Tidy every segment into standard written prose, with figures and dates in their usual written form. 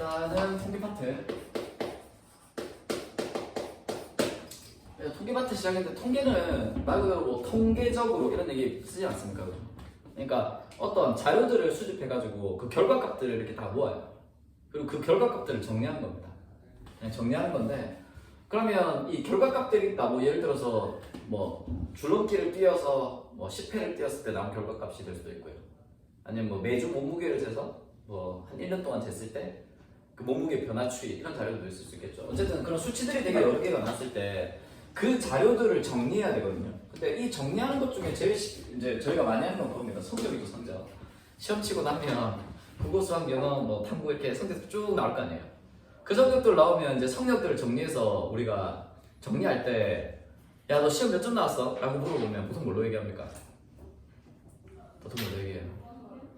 일단은 통계 파트. 통계 파트 시작했는데 통계는 말 그대로 뭐 통계적으로 이런 얘기 쓰지 않습니까? 그러니까 어떤 자료들을 수집해가지고 그 결과값들을 이렇게 다 모아요. 그리고 그 결과값들을 정리하는 겁니다. 그냥 정리하는 건데, 그러면 이 결과값들이 있다. 뭐 예를 들어서 뭐 줄넘기를 뛰어서 뭐 10회를 뛰었을 때 나온 결과값이 될 수도 있고요. 아니면 뭐 매주 몸무게를 재서 뭐 한 1년 동안 쟀을 때 그 몸무게 변화 추이, 이런 자료도 있을 수 있겠죠. 어쨌든 그런 수치들이 되게 여러 개가 나왔을 때 그 자료들을 정리해야 되거든요. 근데 이 정리하는 것 중에 제일 이제 저희가 많이 하는 건 그겁니다. 성적이죠, 성적. 시험 치고 나면 국어, 수학, 영어, 뭐 탐구 이렇게 성적 쭉 나올 거 아니에요. 그 성적들 나오면 이제 성적들을 정리해서 우리가 정리할 때, 야, 너 시험 몇 점 나왔어? 라고 물어보면 보통 뭘로 얘기합니까? 보통 뭘로 얘기해요?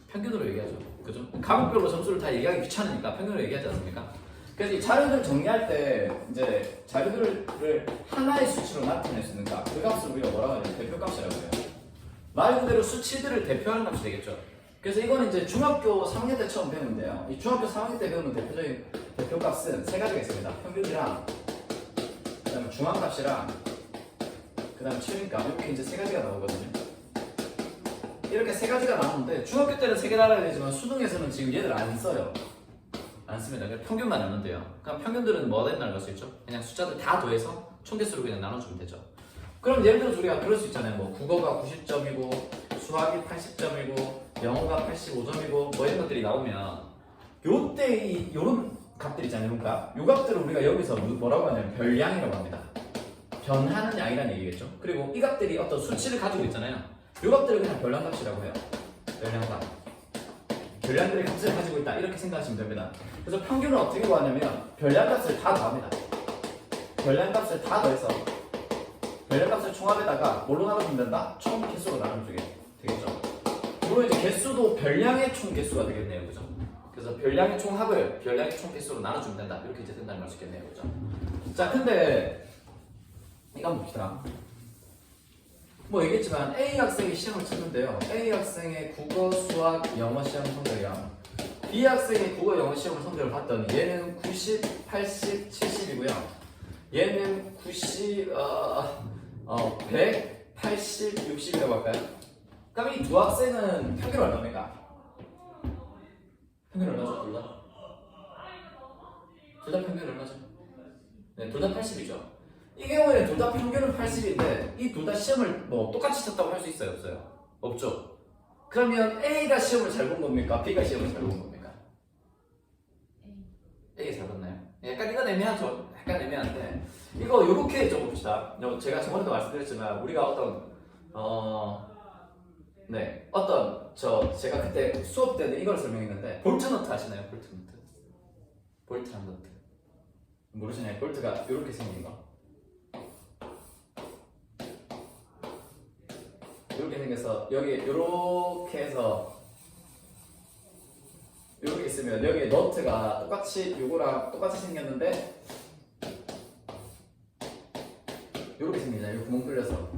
평균으로 얘기하죠. 그죠? 과목별로 점수를 다 얘기하기 귀찮으니까 평균으로 얘기하지 않습니까? 그래서 이 자료들을 정리할 때 이제 자료들을 하나의 수치로 나타낼 수 있는 값, 그 값을 우리가 뭐라고 하냐면 대표값이라고 해요. 말 그대로 수치들을 대표하는 값이 되겠죠. 그래서 이거는 이제 중학교 3학년 때 처음 배우는데요. 이 중학교 3학년 때 배우는 대표적인 대표값은 세 가지가 있습니다. 평균이랑, 그 다음에 중앙값이랑, 그 다음에 최민값, 이렇게 이제 세 가지가 나오거든요. 이렇게 세 가지가 나오는데 중학교 때는 세 개 알아야 되지만 수능에서는 지금 얘들 안 써요. 안 씁니다. 그냥 평균만 나누면 돼요. 그럼 평균들은 뭐가 된다는 걸 수 있죠? 그냥 숫자들 다 더해서 총개수로 그냥 나눠주면 되죠. 그럼 예를 들어서 우리가 그럴 수 있잖아요. 뭐 국어가 90점이고 수학이 80점이고 영어가 85점이고 뭐 이런 것들이 나오면 요때 요런 값들 있잖아요. 요런 값. 요 값들을 우리가 여기서 뭐라고 하냐면 별량이라고 합니다. 변하는 양이라는 얘기겠죠. 그리고 이 값들이 어떤 수치를 가지고 있잖아요. 요 값들을 그냥 별량값이라고 해요. 별량값. 별량들의 값을 가지고 있다. 이렇게 생각하시면 됩니다. 그래서 평균은 어떻게 구하냐면 별량값을 다 더합니다. 별량값을 다 더해서 별량값을 총합에다가 뭘로 나눠주면 된다? 총 개수로 나눠주게 되겠죠. 물론 이제 개수도 별량의 총 개수가 되겠네요. 그죠? 그래서 별량의 총합을 별량의 총 개수로 나눠주면 된다. 이렇게 이제 된다는 걸 수 있겠네요. 그죠? 자, 근데 이거 한번 봅시다. 뭐 얘기했지만 A 학생이 시험을 치는데요. A 학생의 국어, 수학, 영어 시험 성적이랑 B 학생의 국어, 영어 시험 성적을 봤더니 얘는 90, 80, 70이고요. 얘는 90, 100, 80, 60이라고 할까요? 그럼 이 두 학생은 평균 얼마입니까? 평균 얼마죠? 둘 다? 둘 다 평균 얼마죠? 네, 둘 다 80이죠. 이 경우에는 둘 다 평균은 80인데 이 둘 다 시험을 뭐 똑같이 쳤다고 할 수 있어요? 없어요? 없죠. 그러면 A가 시험을 잘 본 겁니까? B가 시험을 잘 본 겁니까? A가 잘 봤나요? 약간 이건 애매하죠. 약간 애매한데 이거 요렇게 적어봅시다. 제가 저번에도 말씀드렸지만 우리가 제가 그때 수업 때는 이걸 설명했는데 볼트너트 아시나요? 볼트너트. 볼트한 너트 모르시나요? 볼트가 요렇게 생긴 거. 이렇게 생겨서 여기 이렇게 해서 이렇게 있으면 여기 너트가 똑같이 요거랑 똑같이 생겼는데 이렇게 생기잖아요. 이 구멍 뚫려서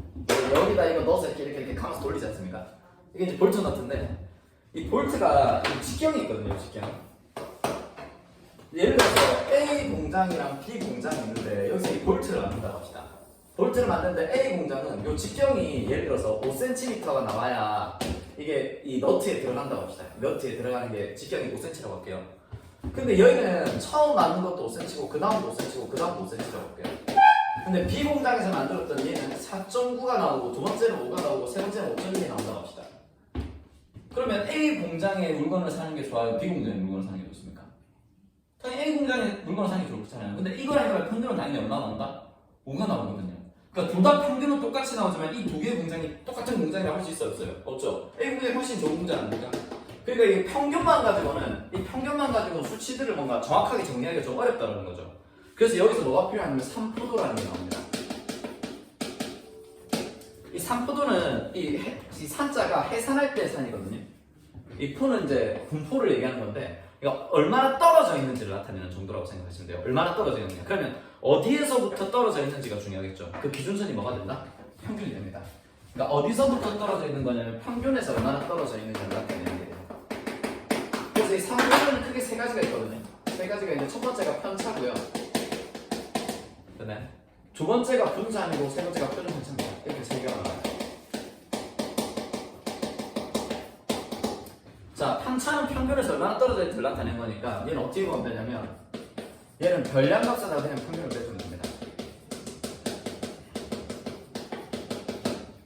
여기다 이거 넣어서 이렇게 감아서 돌리지 않습니까? 이게 이제 볼트 너트인데 이 볼트가 직경이 있거든요. 직경. 예를 들어서 A 공장이랑 B 공장이 있는데 여기서 이 볼트를 만든다고 합시다. 볼트를 만드는데 A 공장은 이 직경이 예를 들어서 5cm가 나와야 이게 이 너트에 들어간다고 합시다. 너트에 들어가는 게 직경이 5cm라고 할게요. 근데 여기는 처음 만든 것도 5cm고 그 다음도 5cm고 그 다음도 5cm라고 할게요. 근데 B 공장에서 만들었던 얘는 4.9가 나오고 두 번째는 5가 나오고 세 번째는 5.1이 나온다고 합시다. 그러면 A 공장의 물건을 사는 게 좋아요? B 공장의 물건을 사는 게 좋습니까? 당연히 A 공장의 물건을 사는 게 좋잖아요. 근데 이거랑 이거랑 평균은 당연히 얼마 나온다? 5가 나오거든요. 그러니까 둘 다 평균은 똑같이 나오지만 이 두 개의 공장이 똑같은 공장이라고 할 수 있어요? 없어요? 없죠. A 공장이 훨씬 좋은 공장 아닙니까? 그러니까 이 평균만 가지고는 수치들을 뭔가 정확하게 정리하기가 좀 어렵다는 거죠. 그래서 여기서 뭐가 필요하냐면 삼포도라는 게 나옵니다. 이 삼포도는 이 산자가 해산할 때 산이거든요. 이 포는 이제 분포를 얘기하는 건데 그러니까 얼마나 떨어져 있는지를 나타내는 정도라고 생각하시면 돼요. 얼마나 떨어져 있느냐. 그러면 어디에서부터 떨어져 있는지가 중요하겠죠. 그 기준선이 뭐가 된다? 평균이 됩니다. 그러니까 어디서부터 떨어져 있는 거냐면 평균에서 얼마나 떨어져 있는지를 나타내는 게 돼요. 그래서 이 삼포도는 크게 세 가지가 있거든요. 세 가지가 있는데 첫 번째가 편차고요. 네. 두 번째가 분산이고 세 번째가 표준 편차입니다. 이렇게 세 개가 나와요. 자, 편차는 평균에서 얼마나 떨어져 있는지 나타낸 거니까 얘는 어떻게 보면 되냐면 얘는 별량값에다가 그냥 평균을 빼주면 됩니다.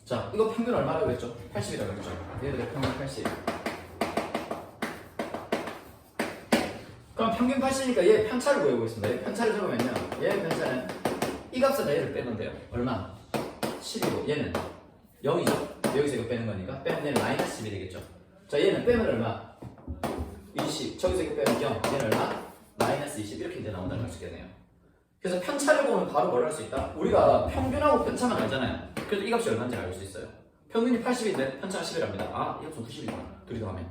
자, 이거 평균 얼마라고 했죠? 80이라고 했죠? 얘들의 평균 80. 그럼 평균 80이니까 얘 편차를 구해보겠습니다. 얘 편차를 적으면요. 얘 편차는 이 값에다 얘를 빼면 돼요. 얼마? 10이고 얘는 0이죠? 여기서 이거 빼는 거니까 빼면 얘는 마이너스 10이 되겠죠? 자, 얘는 빼면 얼마? 20. 저기서 이거 빼면 0. 얘는 얼마? 마이너스 20. 이렇게 이제 나온다는 걸 수 있겠네요. 그래서 편차를 보면 바로 뭘 할 수 있다? 우리가 평균하고 편차만 알잖아요. 그래서 이 값이 얼마인지 알 수 있어요. 평균이 80인데 편차가 10이랍니다. 아, 이 값은 90이구나. 둘이 더하면.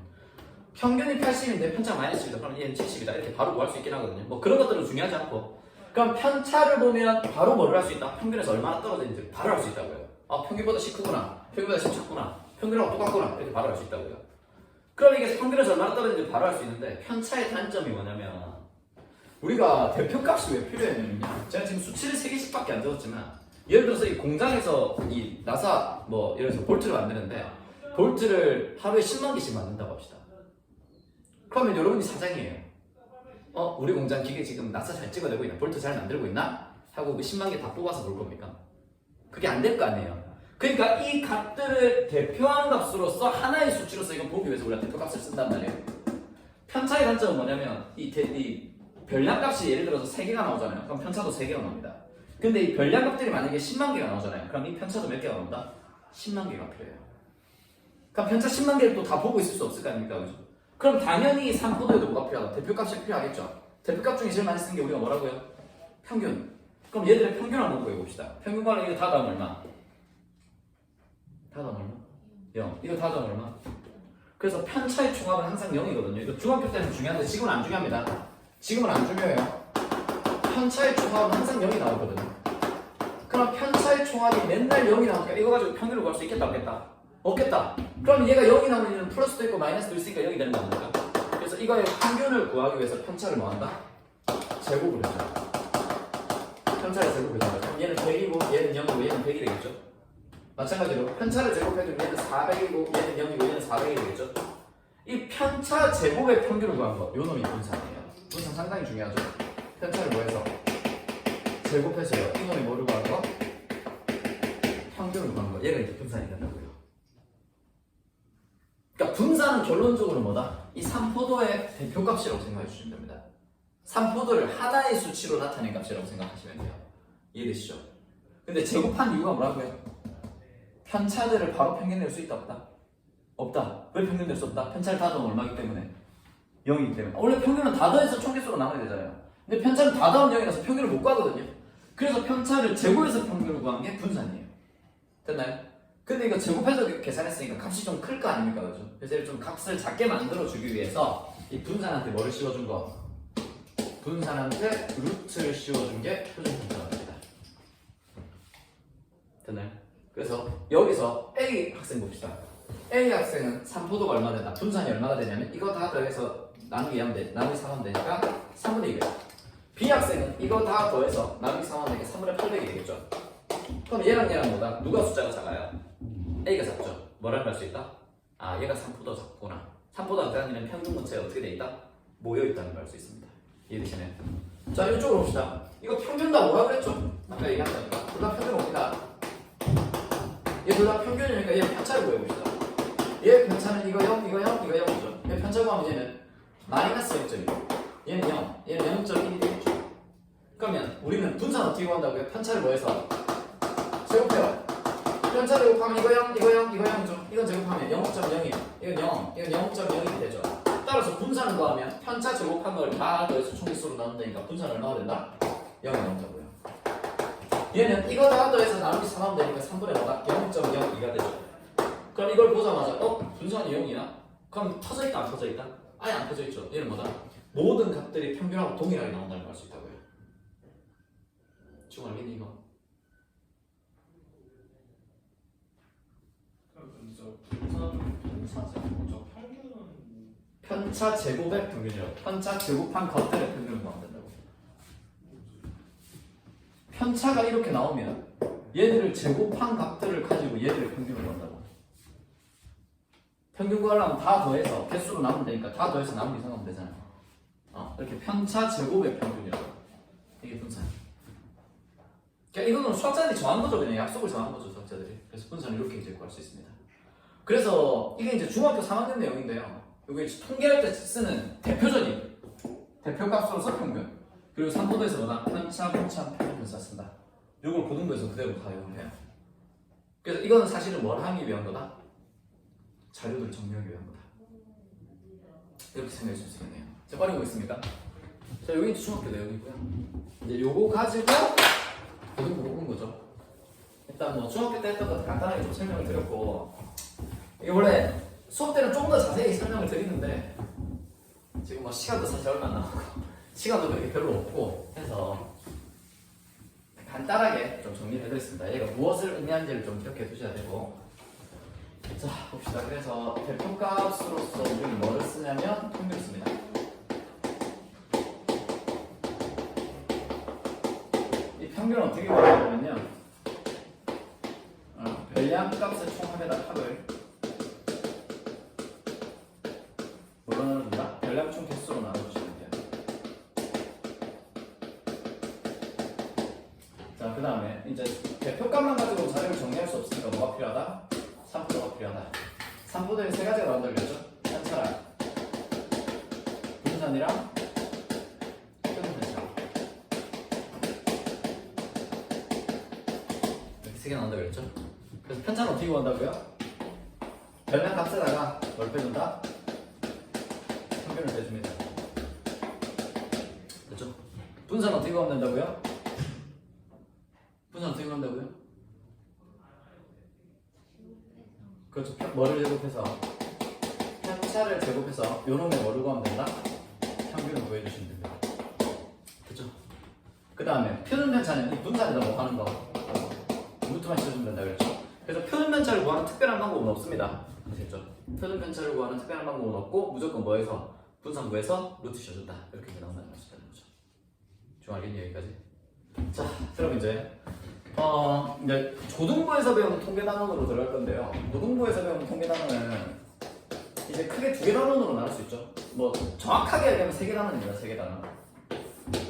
평균이 80인데 편차가 마이너스 10이다. 그럼 얘는 70이다. 이렇게 바로 구할 수 있긴 하거든요. 뭐 그런 것들은 중요하지 않고. 그럼 편차를 보면 바로 뭐를 할 수 있다? 평균에서 얼마나 떨어져 있는지 바로 알 수 있다고요. 아, 평균보다 10 크구나. 평균보다 10 작구나. 평균하고 똑같구나. 이렇게 바로 알 수 있다고요. 그럼 이게 평균에서 얼마나 떨어지는지 바로 알 수 있는데 편차의 단점이 뭐냐면 우리가 대표값이 왜 필요했냐면요. 제가 지금 수치를 3개씩밖에 안 적었지만 예를 들어서 이 공장에서 이 나사 뭐 예를 들어서 볼트를 만드는데 볼트를 하루에 10만 개씩 만든다고 합시다. 그러면 여러분이 사장이에요. 우리 공장 기계 지금 나사 잘 찍어내고 있나? 볼트 잘 만들고 있나? 하고 그 10만 개 다 뽑아서 볼 겁니까? 그게 안 될 거 아니에요. 그러니까 이 값들을 대표하는 값으로서 하나의 수치로서 이걸 보기 위해서 우리가 대표값을 쓴단 말이에요. 편차의 단점은 뭐냐면 이 별량값이 예를 들어서 3개가 나오잖아요. 그럼 편차도 3개가 나옵니다. 근데 이 별량값들이 만약에 10만 개가 나오잖아요. 그럼 이 편차도 몇 개가 나온다? 10만 개가 필요해요. 그럼 편차 10만 개를 또 다 보고 있을 수 없을 거 아닙니까? 그죠? 그럼 당연히 산포도에도 뭐가 필요하다? 대표값이 필요하겠죠? 대표값 중에 제일 많이 쓰는 게 우리가 뭐라고요? 평균. 그럼 얘들의 평균 한번 구해봅시다. 평균 관련 이거 다 더하면 얼마? 다 더하면 얼마? 0. 이거 다 더하면 얼마? 그래서 편차의 총합은 항상 0이거든요. 이거 중학교 때는 중요한데 지금은 안 중요합니다. 지금은 안 중요해요. 편차의 총합은 항상 0이 나오거든요. 그럼 편차의 총합이 맨날 0이 나오니까 이거 가지고 평균을 구할 수 있겠다 없겠다? 없겠다. 그럼 얘가 0이 나오면 얘는 플러스도 있고 마이너스도 있으니까 0이 되는 겁니까? 그래서 이거의 평균을 구하기 위해서 편차를 뭐한다? 제곱을 해줘요. 편차를 제곱해줘요. 그럼 얘는 100이고 얘는 0이고 얘는 100이 되겠죠? 마찬가지로 편차를 제곱해주면 얘는 400이고 얘는 0이고 얘는 400이 되겠죠? 이 편차 제곱의 평균을 구한 거, 요 놈이 분산이에요. 분산 상당히 중요하죠. 편차를 뭐해서 제곱해서요. 이 놈이 뭐를 구한 거? 평균을 구한 거. 얘가 이제 분산이 된다고요. 그러니까 분산은 결론적으로 뭐다? 이 산포도의 대표값이라고 생각해 주시면 됩니다. 산포도를 하나의 수치로 나타낸 값이라고 생각하시면 돼요. 이해되시죠? 근데 제곱한 이유가 뭐라고요? 편차들을 바로 평균낼 수 있다 없다? 없다. 왜 평균낼 수 없다? 편차를 다 더하면 얼마이기 때문에? 0이기 때문에. 원래 평균은 다 더해서 총계수로 나눠야 되잖아요. 근데 편차는 다 더하면 0이라서 평균을 못 구하거든요. 그래서 편차를 제곱해서 평균을 구한 게 분산이에요. 됐나요? 근데 이거 제곱해서 계산했으니까 값이 좀 클 거 아닙니까? 그죠? 그래서 좀 값을 작게 만들어주기 위해서 이 분산한테 뭐를 씌워준 거? 분산한테 루트를 씌워준 게 표준 분산입니다. 됐나요? 그래서 여기서 A 학생 봅시다. A 학생은 산포도가 얼마 된다? 분산이 얼마가 되냐면 이거 다 더해서 나누기 3하면 되니까 3분의 2가 B 학생은 이거 다 더해서 나누기 3하면 되니까 3분의 800이 되겠죠? 그럼 얘랑 뭐다? 누가 숫자가 작아요? A가 작죠? 뭐라고 할 수 있다? 아, 얘가 산포도가 작구나. 산포도가 작다는 평균 근처에 어떻게 돼 있다? 모여있다는 걸 알 수 있습니다. 이해되시나요? 자, 이쪽으로 봅시다. 이거 평균 다 뭐라 그랬죠? 아까 얘기한 거니까 둘 다 평균 옵니다. 얘 둘 다 평균이니까 얘 편차를 구해봅시다. 얘 편차는 이거 0, 이거 0, 이거 0이죠. 얘 편차 구하면 얘는 마이너스 0.2. 얘는 0, 얘는 0.1이 되겠죠. 그러면 우리는 분산 어떻게 구한다고요? 편차를 뭐해서? 제곱해요. 편차 제곱하면 이거 0, 이거 0, 이거 0이죠. 이건 제곱하면 0.0이에요. 이건 0, 이건 0.0이 되죠. 따라서 분산을 구하면 편차 제곱한 걸 다 더해서 총계수로 나눈다니까 분산 얼마가 된다? 0이 나온다고요. 얘는 이거 다 더해서 나누기 3하면 되니까 3분의 5가 0.02가 되죠. 그럼 이걸 보자마자 분산이 0이야? 그럼 터져있다 안 터져있다? 아예 안 터져있죠. 얘는 뭐다? 모든 값들이 평균하고 동일하게 나온다는 걸 알 수 있다고요. 지금 알겠니 이거? 근데 저 분산은 저 평균은 편차 제곱의 평균이라고. 편차 제곱한 것들의 평균을 구하면 된다고. 편차가 이렇게 나오면 얘들을 제곱한 값들을 가지고 얘들의 평균을 구한다고. 평균 구하려면 다 더해서 개수로 나누면 되니까 다 더해서 나누기 생각하면 되잖아요. 이렇게 편차 제곱의 평균이라고. 이게 분산. 그러니까 이거는 수학자들이 정한 거죠. 그냥 약속을 정한 거죠, 수학자들이. 그래서 분산을 이렇게 이제 구할 수 있습니다. 그래서 이게 이제 중학교 3학년 내용인데요. 이게 통계할 때 쓰는 대표적인 대표값으로서 평균. 그리고 3포도에서 뭐다? 편차, 분차, 평균분사 쓴다. 이걸 고등부에서 그대로 다 이용해요. 그래서 이거는 사실은 뭘 하기 위한 거다? 자료들을 정리하기 위한 거다. 이렇게 생각해 줄 수 있겠네요. 자, 빠르게 보겠습니다. 자, 여기 이제 중학교 내용이고요. 이제 요거 가지고 고등부 온 거죠. 일단 뭐 중학교 때 했던 거 간단하게 좀 설명을 드렸고, 이게 원래 수업 때는 조금 더 자세히 설명을 드리는데 지금 뭐 시간도 사실 얼마 안 남았고 시간도 그렇게 별로 없고 해서 간단하게 좀 정리를 해드렸습니다. 얘가 무엇을 의미하는지를 좀 기억해 두셔야 되고, 자 봅시다. 그래서 대표값으로서 우리는 뭐를 쓰냐면 평균을 씁니다. 이 평균은 어떻게 구하냐면요, 별량값의 총합에다 합을 뭘로 나눕니다? 별량총 개수로 나눠주시면 돼요. 자, 그 다음에 이제 대표값만 가지고 자료를 정리할 수 없으니까 뭐가 필요하다? 산포도가 필요하다. 산포도에 세 가지가 나온다고 그랬죠? 편차랑 분산이랑 표준편차. 이렇게 세 개 나온다고 그랬죠? 그래서 편차는 어떻게 구한다고요? 별량값에다가 뭘 빼준다? 평균을 빼줍니다. 그렇죠? 분산은 어떻게 구하면 된다고요? 분산 어떻게 구한다고요? 그렇죠. 뭐를 제곱해서? 편차를 제곱해서 요놈의 뭐를 구하면 된다? 평균을 구해주시면 됩니다. 그렇죠? 그 다음에 표준편차는 이 분산에다 뭐 하는 거? 루트만 씌워주면 된다 그랬죠? 그래서 표준편차를 구하는 특별한 방법은 없습니다. 아시겠죠? 표준편차를 구하는 특별한 방법은 없고 무조건 뭐해서? 분산구해서 루트 씌워준다. 이렇게 나온다는 거죠. 좀 알겠니 여기까지? 자, 그럼 이제 고등부에서 배우는 통계 단원으로 들어갈 건데요. 고등부에서 배우는 통계 단원은 이제 크게 두 개 단원으로 나눌 수 있죠. 뭐 정확하게 얘기하면 세 개 단원입니다. 세 개 단원.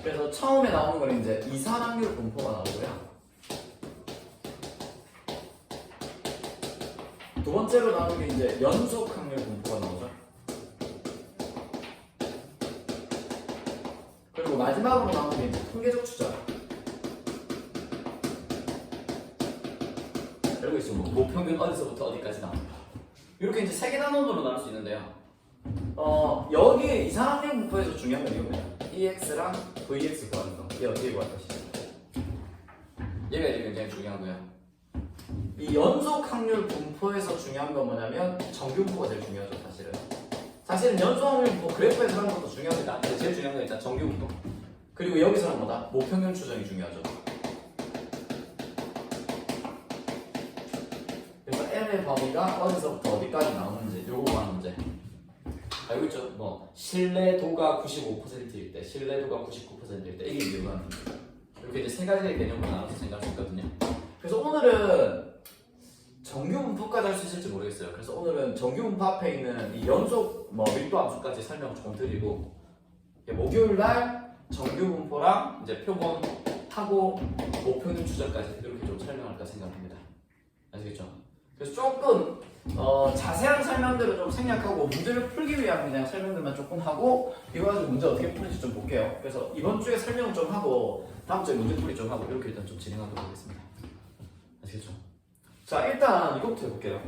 그래서 처음에 나오는 건 이제 이산확률 분포가 나오고요. 두 번째로 나오는 게 이제 연속 확률 분포가 나오죠. 그리고 마지막으로 나오는 게 이제 통계적 추적. 알고 있죠? 뭐 평균 어디서부터 어디까지 나온다. 이렇게 이제 세 개 단원으로 나눌 수 있는데요. 여기에 이산확률 분포에서 중요한 건 이겁니다. EX랑 VX 구하는 거. 얘 어떻게 구할 것이냐. 얘가 이제 굉장히 중요하고요. 이 연속 확률 분포에서 중요한 건 뭐냐면 정규 분포가 제일 중요하죠, 사실은. 사실은 연속 확률 분포 그래프에서 하는 것도 중요합니다. 근데 제일 중요한 건 일단 정규 분포. 그리고 여기서는 뭐다? 모평균 추정이 중요하죠. 그래서 N의 범위가 어디서부터 어디까지 나오는지 요거 구하는 문제. 알고 있죠? 뭐 신뢰도가 95%일 때, 신뢰도가 99%일 때 이게 이유가 이렇게 이제 세 가지의 개념으로 나눠서 생각할 수 있거든요. 그래서 오늘은 정규 분포까지 할 수 있을지 모르겠어요. 그래서 오늘은 정규 분포 앞에 있는 이 연속 밀도 함수까지 설명을 조금 드리고, 목요일 날 정규 분포랑 이제 표본하고 모평균 추적까지 이렇게 좀 설명할까 생각합니다. 아시겠죠? 그래서 조금 자세한 설명들을 좀 생략하고 문제를 풀기 위한 그냥 설명들만 조금 하고 이거 가지고 문제 어떻게 푸는지 좀 볼게요. 그래서 이번 주에 설명 좀 하고 다음 주에 문제 풀이 좀 하고 이렇게 일단 좀 진행하도록 하겠습니다. 아시겠죠? 자, 일단 이거부터 해볼게요.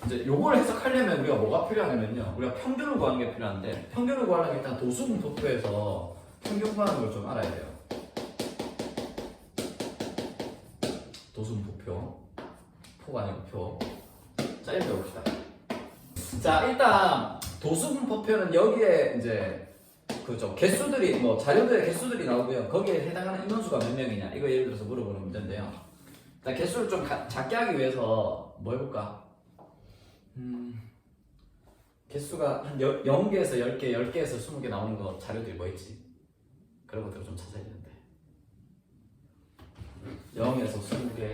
이제 요걸 해석하려면 우리가 뭐가 필요하냐면요, 우리가 평균을 구하는 게 필요한데, 평균을 구하려면 일단 도수분포표에서 평균 구하는 걸 좀 알아야 돼요. 도수분포표, 포가 아니고 표. 자, 이렇게 해봅시다. 자, 일단 도수분포표는 여기에 이제 그죠, 개수들이 뭐 자료들의 개수들이 나오고요. 거기에 해당하는 인원수가 몇 명이냐, 이거 예를 들어서 물어보는 문제인데요. 자, 개수를 좀 작게 하기 위해서 뭐 해볼까? 개수가 한 0개에서 10개, 10개에서 20개 나오는 거 자료들이 뭐 있지? 그런 것들을 좀 찾아야 되는데 0에서 20개,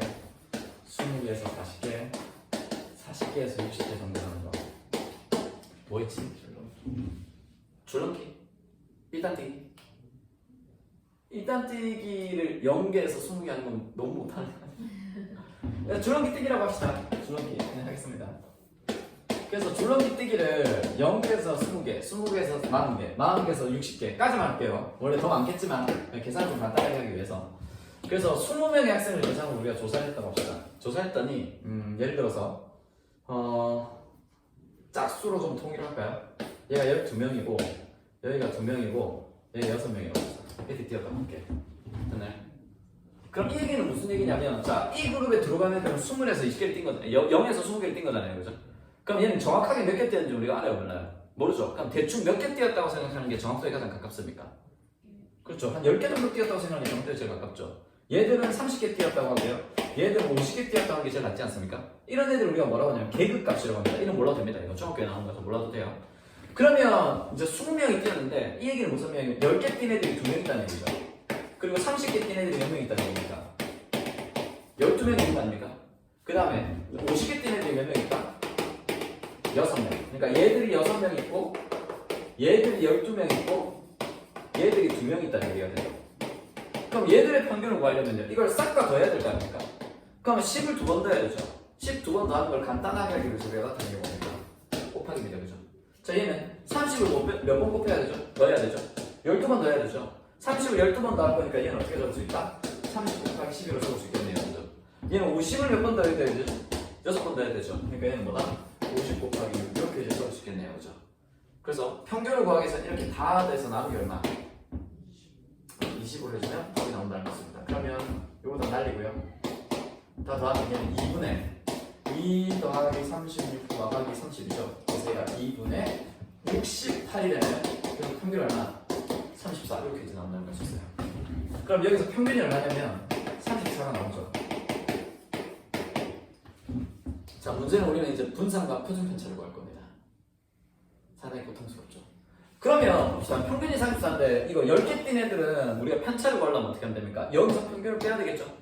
20개에서 40개, 40개에서 60개 정도 나오는 거 뭐 있지? 줄넘기? 1단 뛰기를 0개에서 20개 하는 건 너무 못하는 거야. 줄넘기 뛰기라고 합시다. 줄넘기 그냥 하겠습니다. 그래서 줄넘기 뛰기를 0개에서 20개, 20개에서 40개, 40개에서 60개까지만 할게요. 원래 더 많겠지만 계산을 좀 간단하게 하기 위해서. 그래서 20명의 학생을 대상으로 우리가 조사를 했다고 합시다. 조사했더니 예를 들어서 짝수로 좀 통일을 할까요? 얘가 12명이고 여기가 2명이고 여기가 6명이라고 합시다. 이렇게 띄었다 볼게요. 됐나요? 그럼 이 얘기는 무슨 얘기냐면 자, 이 그룹에 들어간 애들은 20에서 20개를 뛴 거잖아요. 0에서 20개를 뛴 거잖아요. 그죠? 그럼 얘는 정확하게 몇 개 뛰었는지 우리가 알아요? 몰라요? 모르죠? 그럼 대충 몇 개 뛰었다고 생각하는 게 정확도에 가장 가깝습니까? 그렇죠. 한 10개 정도 뛰었다고 생각하는 게 정확도에 제일 가깝죠. 얘들은 30개 뛰었다고 하고요. 얘들은 50개 뛰었다고 하는 게 제일 낫지 않습니까? 이런 애들 우리가 뭐라고 하냐면 계급값이라고 합니다. 이름 몰라도 됩니다. 이거 중학교에 나오는 거서 몰라도 돼요. 그러면 이제 20명이 뛰었는데 이 얘기는 무슨 얘기냐면 10개 뛴 애들이 2명 있다는 얘기죠. 그리고 30개 뛴 애들이 몇 명 있다는 얘기입니다. 12명 있는 거 아닙니까? 그 다음에 50개 뛴 애들이 몇 명 있다? 6명. 그러니까 얘들이 6명 있고 얘들이 12명 있고 얘들이 2명 있다는 얘기가 돼요. 그럼 얘들의 평균을 구하려면요 이걸 싹 다 더해야 될 거 아닙니까? 그러면 10을 2번 더해야 되죠. 10 2번 더하는 걸 간단하게 하기 위해서 우리가 나타내는 게 뭡니까? 곱하기입니다. 그죠? 자 얘는 30을 몇 번 곱해야 되죠? 넣어야 되죠? 12번 넣어야 되죠? 30을 12번 더할 거니까 얘는 어떻게 적을 수 있다? 30 곱하기 12로 적을 수 있겠네요. 그죠? 얘는 50을 몇 번 더해야 되죠? 6번 더해야 되죠? 그러니까 얘는 뭐다? 50 곱하기 6 이렇게 이제 적을 수 있겠네요. 그죠? 그래서 평균을 구하기 위해서 이렇게 다 돼서 나온 게 얼마? 20으로 해주면 답이 나온다는 것입니다. 그러면 요거 다 날리고요. 다 더하면 얘는 2분의 2 더하기 36 더하기 30이죠. 그래서 얘가 2분의 68이 되나요? 그럼 평균 얼마? 34 이렇게 이제 나온다는 것이었어요. 그럼 여기서 평균이 얼마냐면 34가 나오죠. 자, 문제는 우리는 이제 분산과 표준 편차를 구할 겁니다. 상당히 고통스럽죠. 그러면 봅시다. 평균이 34인데 이거 10개 뛴 애들은 우리가 편차를 구하려면 어떻게 하면 됩니까? 여기서 평균을 빼야 되겠죠.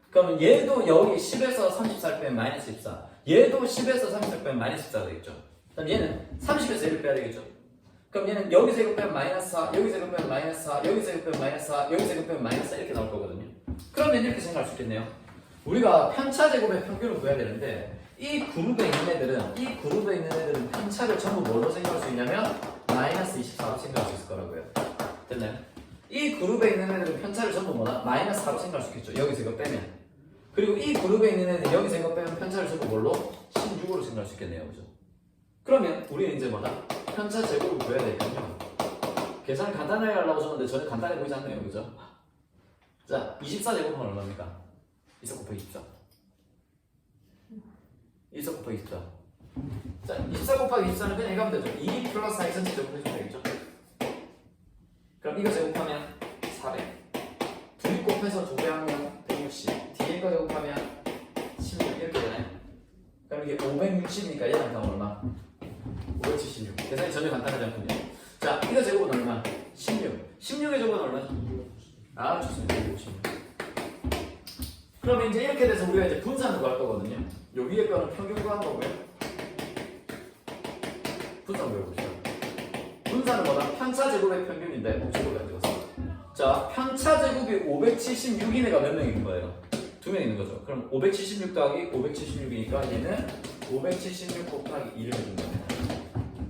그러면 얘도 여기 10에서 34를 빼면 마이너스 14, 얘도 10에서 34를 빼면 마이너스 14가 되겠죠. 그럼 얘는 30에서 1을 빼야 되겠죠. 그럼 얘는 여기서 이거 빼면 마이너스 4, 여기서 이거 빼면 마이너스 4, 여기서 이거 빼면 마이너스 4, 여기서 이거 빼면 마이너스 4 이렇게 나올 거거든요. 그러면 이렇게 생각할 수 있겠네요. 우리가 편차 제곱의 평균을 구해야 되는데 이 그룹에 있는 애들은 편차를 전부 뭘로 생각할 수 있냐면 마이너스 24로 생각할 수 있을 거라고요. 됐나요? 이 그룹에 있는 애들은 편차를 전부 뭐나? 마이너스 4로 생각할 수 있겠죠. 여기서 이거 빼면. 그리고 이 그룹에 있는 애들 여기서 이거 빼면 편차를 전부 뭘로? 16으로 생각할 수 있겠네요. 그죠? 그러면 우리는 이제 뭐다? 편차 제곱을 구해야 되거든요. 계산 간단하게 하려고 줬는데 전혀 간단해 보이지 않네요. 그죠? 자, 24제곱은 얼마입니까? 24 곱하기 24. 24 곱하기 24. 자, 24 곱하기 24는 그냥 이거 하면 되죠. 2 플러스 4 전체 제곱해주면 되겠죠? 그럼 이거 제곱하면 400. 둘이 곱해서 2배 하면 160. 뒤에 거 제곱하면 16 이렇게 되나요? 그럼 이게 560이니까 얘는 다음 얼마? 576. 계산이 전혀 간단하지 않군요. 자, 이거 제곱은 얼마? 16. 16의 제곱은 얼마죠? 아, 좋습니다. 56. 그럼 이제 이렇게 돼서 우리가 이제 분산을 구할 거거든요. 요 위에 거는 평균 구한 거고요. 분산 구해봅시다. 분산은 뭐다? 편차 제곱의 평균인데 목적으로 가져왔어. 자, 편차 제곱이 576인 애가 몇 명 있는 거예요? 2명 있는 거죠. 그럼 576 더하기 576이니까 얘는 576 곱하기 2를 해준 겁니다.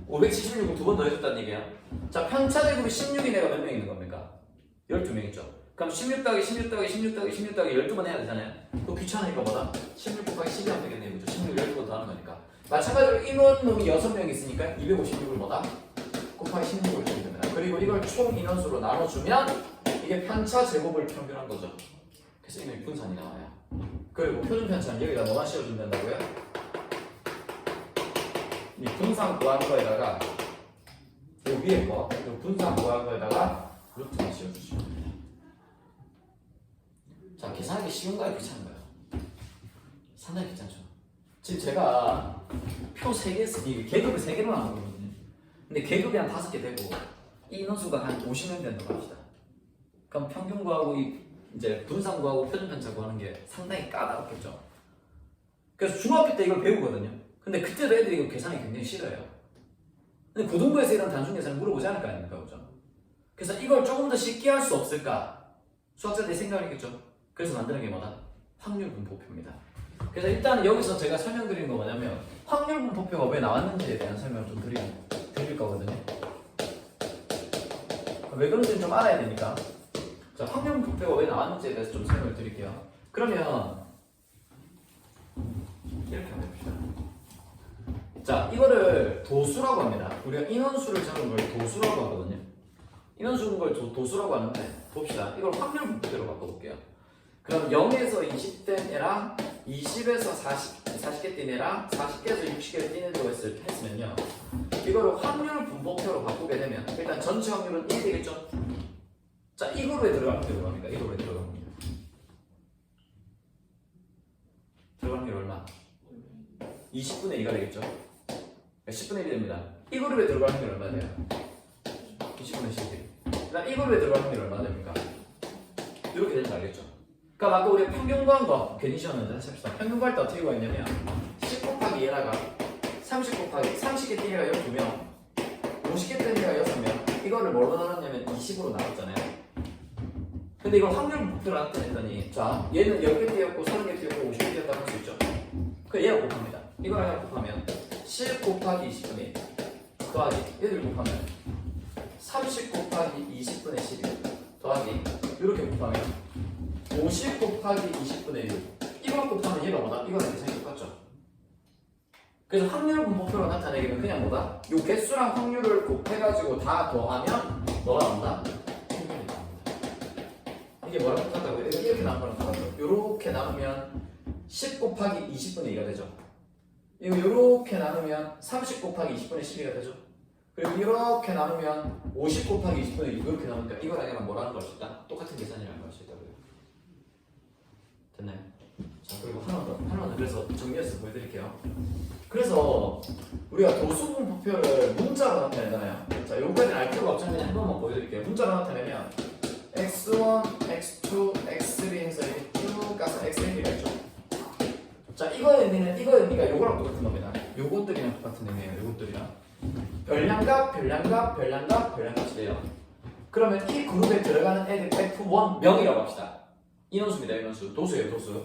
576은 2번 더 해줬다는 얘기야. 자, 편차 제곱이 16인 애가 몇 명 있는 겁니까? 12명 있죠. 그럼 16 더하기 16 더하기 16 더하기 16 더하기 12번 해야 되잖아요. 그거 귀찮으니까 뭐다? 16 곱하기 12 하면 되겠네요. 그죠? 16을 12번 더 하는 거니까. 마찬가지로 인원놈이 6명 있으니까 256을 뭐다? 곱하기 16을 주면 됩니다. 그리고 이걸 총 인원수로 나눠주면 이게 편차 제곱을 평균한 거죠. 그래서 이놈이 분산이 나와요. 그리고 표준 편차는 여기다 뭐만 씌워주면 된다고요? 이 분산 구한 거에다가 이 위에 거, 이 분산 구한 거에다가 루트만 씌워주시면 됩니다. 자, 계산하기 쉬운가요? 귀찮은가요? 상당히 귀찮죠. 지금 제가 표 3개, 계급을 3개로 나누거든요. 근데 계급이 한 5개 되고 이 인원수가 한 50명 된다고 합시다. 그럼 평균 구하고 이제 분산 구하고 표준 편차 구하는 게 상당히 까다롭겠죠. 그래서 중학교 때 이걸 배우거든요. 근데 그때도 애들이 이거 계산이 굉장히 싫어요. 근데 고등부에서 이런 단순 계산을 물어보지 않을 거 아닙니까, 그죠? 그래서 이걸 조금 더 쉽게 할 수 없을까? 수학자들이 생각했겠죠. 그래서 만드는 게 뭐다? 확률 분포표입니다. 그래서 일단 여기서 제가 설명드리는 건 뭐냐면 확률 분포표가 왜 나왔는지에 대한 설명을 좀 드릴 거거든요. 왜 그런지는 좀 알아야 되니까. 자, 확률 분포표가 왜 나왔는지에 대해서 좀 설명을 드릴게요. 그러면 이렇게 한번 해봅시다. 자, 이거를 도수라고 합니다. 우리가 인원수를 적은 걸 도수라고 하거든요. 인원수 적은 걸 도수라고 하는데 봅시다. 이걸 확률 분포표로 바꿔볼게요. 그럼 0에서 20된 애랑 20에서 40개 뛴 애랑 40개에서 60개 뛴 애로 했으면요. 이거를 확률 분포표로 바꾸게 되면 일단 전체 확률은 1이 되겠죠? 자, 이 그룹에 들어갈 확률이 얼마입니까? 이 그룹에 들어갈 확률. 들어갈 확률 얼마? 20분의 2가 되겠죠? 10분의 1이 됩니다. 이 그룹에 들어갈 확률 얼마 돼요? 20분의 11. 그다음 이 그룹에 들어갈 확률 얼마 됩니까? 이렇게 되는 거 알겠죠? 그러니까 아까 우리 평균 구한 거 괜히 쉬었는데 다시 합시다. 평균 구할 때 어떻게 구했냐면 10 곱하기 1하가 30 곱하기 30개 뛴 애가 12명 50개 뛴 애가 6명 이거를 뭘로 나눴냐면 20으로 나눴잖아요. 근데 이걸 확률 분포로 나타냈더니 자 얘는 10개 뛰었고 30개 뛰었고 50개 뛰었다고 할 수 있죠. 그 얘가 곱합니다. 이거랑 곱하면 10 곱하기 20분의 1 더하기 얘들 곱하면 30 곱하기 20분의 11 더하기 이렇게 곱하면 50 곱하기 20분의 1 이걸 곱하면 얘가 뭐다? 이거랑 계산이 똑같죠. 그래서 확률 분포표로 나타내기는 그냥 뭐다? 요 개수랑 확률을 곱해가지고 다 더하면 뭐가 나온다? 확률이 나옵니다. 이게 뭐랑 똑같다고요? 이렇게 나온 거랑 똑같죠. 요렇게 나누면 10 곱하기 20분의 2가 되죠. 이거 요렇게 나누면 30 곱하기 20분의 12가 되죠. 그리고 이렇게 나누면 50 곱하기 20분의 2 이렇게 나오니까 이거랑 얘랑 뭐라는 걸 수 있다? 똑같은 계산이라는 걸 수 있다고요. 됐나요? 자, 그리고 하나 더 그래서 정리해서 보여드릴게요. 그래서 우리가 도수분포표를 문자로 나타내잖아요. 자, 요거까지는 알 필요가 없지만 그냥 한 번만 보여드릴게요. 문자로 나타내면 x1, x2, x3 해서 이렇게 쭉 가서 xn이가 있죠. 자, 이거의 의미가 요거랑 똑같은 겁니다. 요것들이랑 똑같은 의미예요. 요것들이랑 별량값이 돼요. 그러면 이 그룹에 들어가는 애들 F1 명이라고 합시다. 인원수입니다. 인원수. 도수예요. 도수.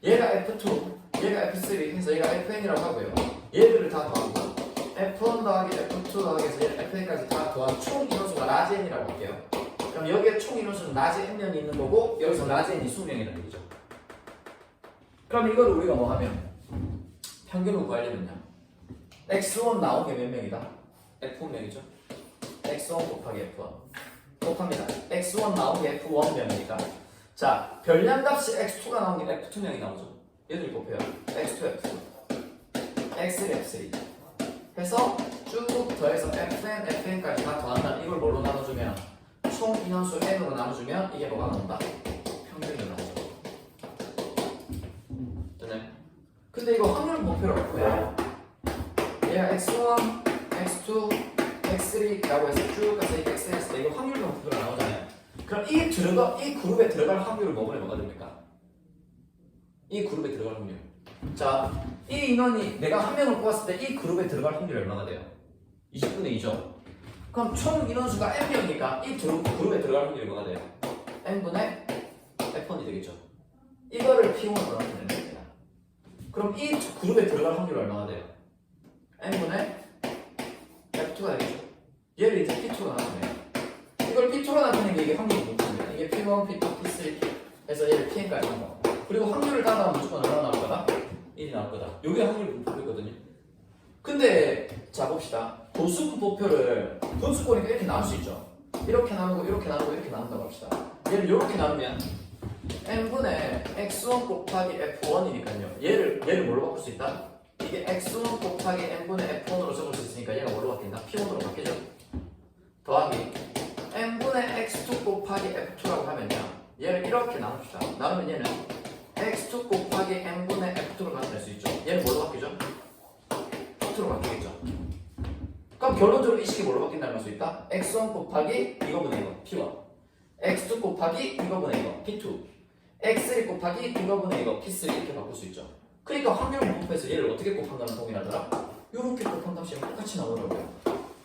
얘가 F2, 얘가 F3 해서 얘가 FN이라고 하고요. 얘들을 다 더하고 F1 더하기 F2 더하기 해서 얘를 FN까지 다 더한 총 인원수가 라지 N이라고 할게요. 그럼 여기에 총 인원수는 라지 N명이 있는 거고 여기서 라지 N이 20명이라는 얘기죠. 그럼 이걸 우리가 뭐 하면 평균을 구하려면요. X1 나온 게 몇 명이다? F1명이죠. X1 곱하기 F1 곱합니다. X1 나온 게 F1명이니까 자, 별량값이 X2가 나온 게 F2명이 나오죠. 얘들 곱해요. X2, F2 X3, F3 해서 쭉 더해서 FN, FN까지 다 더한다. 이걸 뭘로 나눠주면 총 인원수 N으로 나눠주면 이게 뭐가 나온다? 평균이 나오죠. 됐나요? 근데 이거 확률 목표로 바꾸면 얘가 X1, X2, X3라고 해서 쭉 가서 이게 X 했을 때 이거 확률 목표로 나오잖아요. 그럼 이 그룹에 들어갈 확률을 뭐보내 뭐가 됩니까? 이 그룹에 들어갈 확률. 자, 이 인원이 내가 한 명을 뽑았을 때 이 그룹에 들어갈 확률이 얼마나 돼요? 20분의 2죠. 그럼 총 인원수가 N명이니까 이 그룹에 들어갈 확률이 뭐가 돼요? N분의 F1이 되겠죠. 이거를 P1으로 나타내는 겁니다. 그럼 이 그룹에 들어갈 확률이 얼마나 돼요? N분의 F2가 되겠죠. 얘를 이제 P2로 나타내요. 이걸 P2로 나타내는 게 이게 확률이 높습니다. 이게 P1, P2, P3 해서 얘를 Pn까지 한 거. 그리고 확률을 따라하면 무조건 얼마나 나올 거다? 1이 나올 거다. 이게 확률 분포표거든요. 근데 자 봅시다. 도수 분포표를 분수 보니까 이렇게 나눌 수 있죠. 이렇게 나누고 이렇게 나누고 이렇게 나눈다고 합시다. 얘를 이렇게 나누면 n분의 x1 곱하기 f1이니까요. 얘를 뭘로 바꿀 수 있다? 이게 x1 곱하기 n분의 f1으로 적을 수 있으니까 얘가 뭘로 바뀐다? p1으로 바뀌죠. 더하기 n분의 x2 곱하기 f2라고 하면요. 얘를 이렇게 나눕시다. 나누면 얘는 x2 곱하기 n분의 f2로 나타낼 수 있죠. 얘는 뭘로 바뀌죠? f2로 바뀌겠죠. 그럼 결론적으로 이 식이 뭘로 바뀐다는 걸 수 있다. x1 곱하기 이거분의 이거 p1, x2 곱하기 이거분의 이거 p2, x1 곱하기 이거분의 이거 p3 이렇게 바꿀 수 있죠. 그러니까 확률 분법에서 얘를 어떻게 곱한다는 동일하더라? 이렇게 곱한 값이 똑같이 나오더라고요.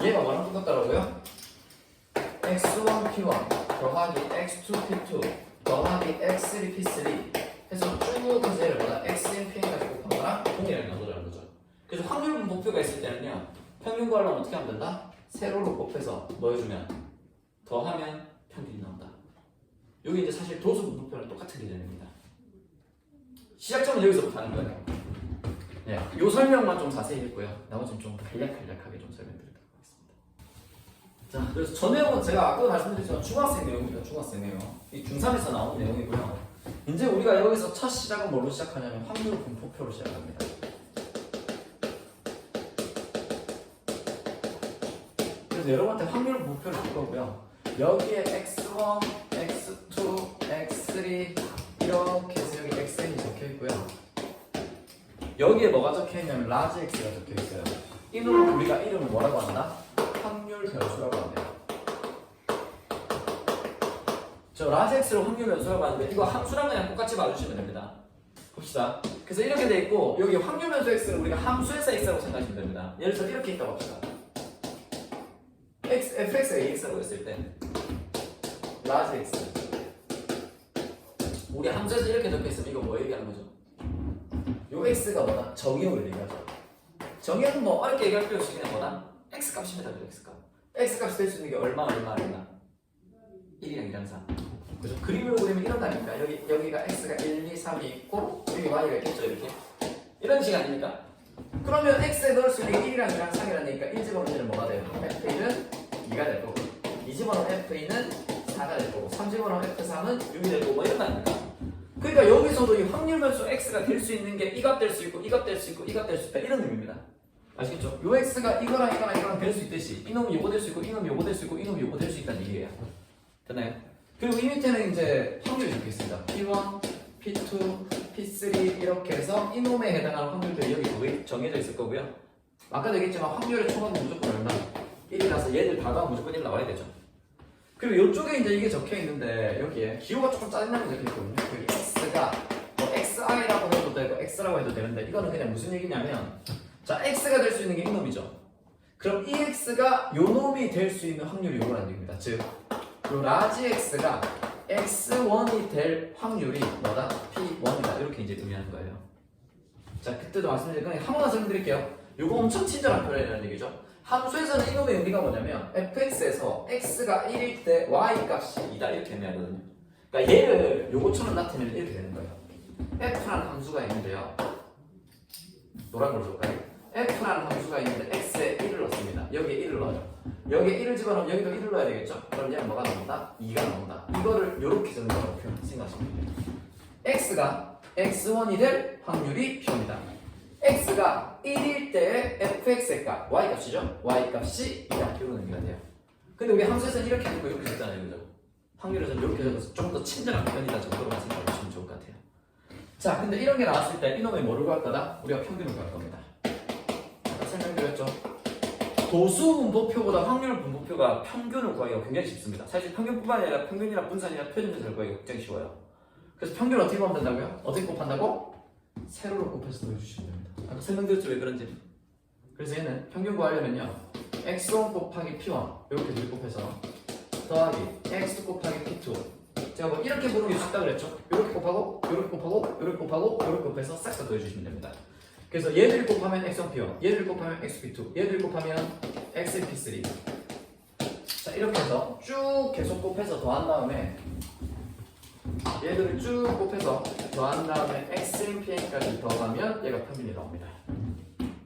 얘가 뭐랑 똑같더라고요? x1 p1 더하기 x2 p2 더하기 x3 p3 해서 쭉 해서 얘를 뭐다? xn pn까지 곱한 거랑 동일하게 나오더라는 거죠. 그래서 확률 분법표가 있을 때는요, 평균 구하려면 어떻게 하면 된다? 세로로 곱해서 뭐 해주면 더하면 평균이 나온다. 여기 이제 사실 도수 분법표랑 똑같은 개념입니다. 시작점은 여기서부터 하는 거예요. 네, 요 설명만 좀 자세히 했고요. 나머지는 좀 간략하게 좀 설명드리도록 하겠습니다. 자, 그래서 저 내용은 제가 아까도 말씀드렸지만 중학생 내용입니다. 중학생 내용. 이 중3에서 나온 내용이고요. 이제 우리가 여기서 첫 시작은 뭘로 시작하냐면 확률 분포표로 시작합니다. 그래서 여러분한테 확률 분포표를 줄 거고요. 여기에 x1, x2, x3 이렇게 해서 여기 xn이 적혀 있고요. 여기에 뭐가 적혀 있냐면 라지 x가 적혀 있어요. 이 놈을 우리가 이름을 뭐라고 한다? 확률 변수라고 합니다. 저 라지 x를 확률 변수라고 하는데 이거 함수랑 그냥 똑같이 봐주시면 됩니다. 봅시다. 그래서 이렇게 돼 있고 여기 확률 변수 x는 우리가 함수에서 x라고 생각하시면 됩니다. 예를 들어서 이렇게 있다고 합시다. fx가 ax라고 했을 때 라지 x 우리 함수에서 이렇게 적혀있으면 이거 뭐 얘기하는 거죠? 요 x가 뭐다? 정의역을 얘기하죠. 정의역은 뭐 어렵게 얘기할 필요 없이 그냥 뭐다? x 값입니다. x 값이 될 수 있는 게 얼마 1이랑 2랑 3. 그죠? 그림을 그리면 이런다니까. 여기가 x가 1, 2, 3이 있고 여기 y가 있겠죠. 이렇게 이런 식 아닙니까? 그러면 x에 넣을 수 있는 게 1이랑 2랑 3이라는 얘기가 1 집어넣으면 뭐가 돼요? f1은 2가 될 거고 2 집어넣으면 f2는 4가 될 거고 3 집어넣으면 f3은 6이 될 거고 뭐 이런다니까. 그러니까 여기서도 이 확률 변수 x가 될 수 있는 게 이 값 될 수 있고 이 값 될 수 있고 이 값 될 수 있다 이런 의미입니다. 아시겠죠? 요 x가 이거랑 될 수 있듯이 이놈이 요거 될 수 있고 이놈이 요거 될 수 있고 이놈이 요거 될 수 있다는 얘기예요. 됐나요? 그리고 이 밑에는 이제 확률이 적혀 있습니다. p1, p2, p3 이렇게 해서 이놈에 해당하는 확률들이 여기 거의 정해져 있을 거고요. 아까도 얘기했지만 확률의 총합은 무조건 얼마? 1이라서 얘들 다 더하면 무조건 1 나와야 되죠. 그리고 이쪽에 이제 이게 적혀 있는데 여기에 기호가 조금 짜증나게 적혀 있거든요. 여기 x가 뭐 xi라고 해도 되고 x라고 해도 되는데 이거는 그냥 무슨 얘기냐면 자 x가 될 수 있는 게 이놈이죠. 그럼 이 x가 요 놈이 될 수 있는 확률이 요거라는 얘기입니다. 즉, 요 라지 x가 x1이 될 확률이 뭐다? p1이다. 이렇게 이제 의미하는 거예요. 자, 그때도 말씀드린 건 한 번만 설명드릴게요. 요거 엄청 친절한 표현이라는 얘기죠. 함수에서는 이놈의 의미가 뭐냐면 fx에서 x가 1일 때 y 값이 2다 이렇게 의미하거든요. 그러니까 얘를 요거처럼 나타내면 이렇게 되는 거예요. f라는 함수가 있는데요. 노란 걸로 볼까요? f라는 함수가 있는데 x에 1을 넣습니다. 여기에 1을 넣어요. 여기에 1을 집어넣으면 여기도 1을 넣어야 되겠죠? 그럼 얘는 뭐가 나온다? 2가 나온다. 이거를 요렇게 적는다고 생각하시면 돼요. x가 x1이 될 확률이 표입니다. x가 1일 때 fx의 값, y 값이죠? y 값이 2다. 이런 의미가 돼요. 근데 우리 함수에서는 이렇게 하고 이렇게 적잖아요. 그죠? 확률에서는 이렇게 적어서 좀 더 친절한 표현이다 정도로만 생각해 주시면 좋을 것 같아요. 자, 근데 이런 게 나왔을 때 이놈의 뭐를 구할 거다? 우리가 평균을 구할 겁니다. 아까 설명드렸죠? 도수 분포표보다 확률 분포표가 평균을 구하기가 굉장히 쉽습니다. 사실 평균뿐만 아니라 평균이나 분산이나 표준점수를 구하기가 굉장히 쉬워요. 그래서 평균을 어떻게 구하면 된다고요? 어떻게 곱한다고? 세로로 곱해서 넣어주시면 됩니다. 아까 설명드렸죠 왜 그런지. 그래서 얘는 평균 구하려면요 x1 곱하기 p1 이렇게 둘 곱해서 더하기 x2 곱하기 p2 제가 뭐 이렇게 부르기 쉽다 그랬죠? 이렇게 곱하고 이렇게 곱하고 이렇게 곱하고 이렇게 곱해서 싹 다 더해주시면 됩니다. 그래서 얘들 곱하면 x1 p1 얘들 곱하면 x p2 얘들 곱하면 x p3 자 이렇게 해서 쭉 계속 곱해서 더한 다음에 얘들을 쭉 곱해서 더한 다음에 xnpn까지 더하면 얘가 평균이 나옵니다.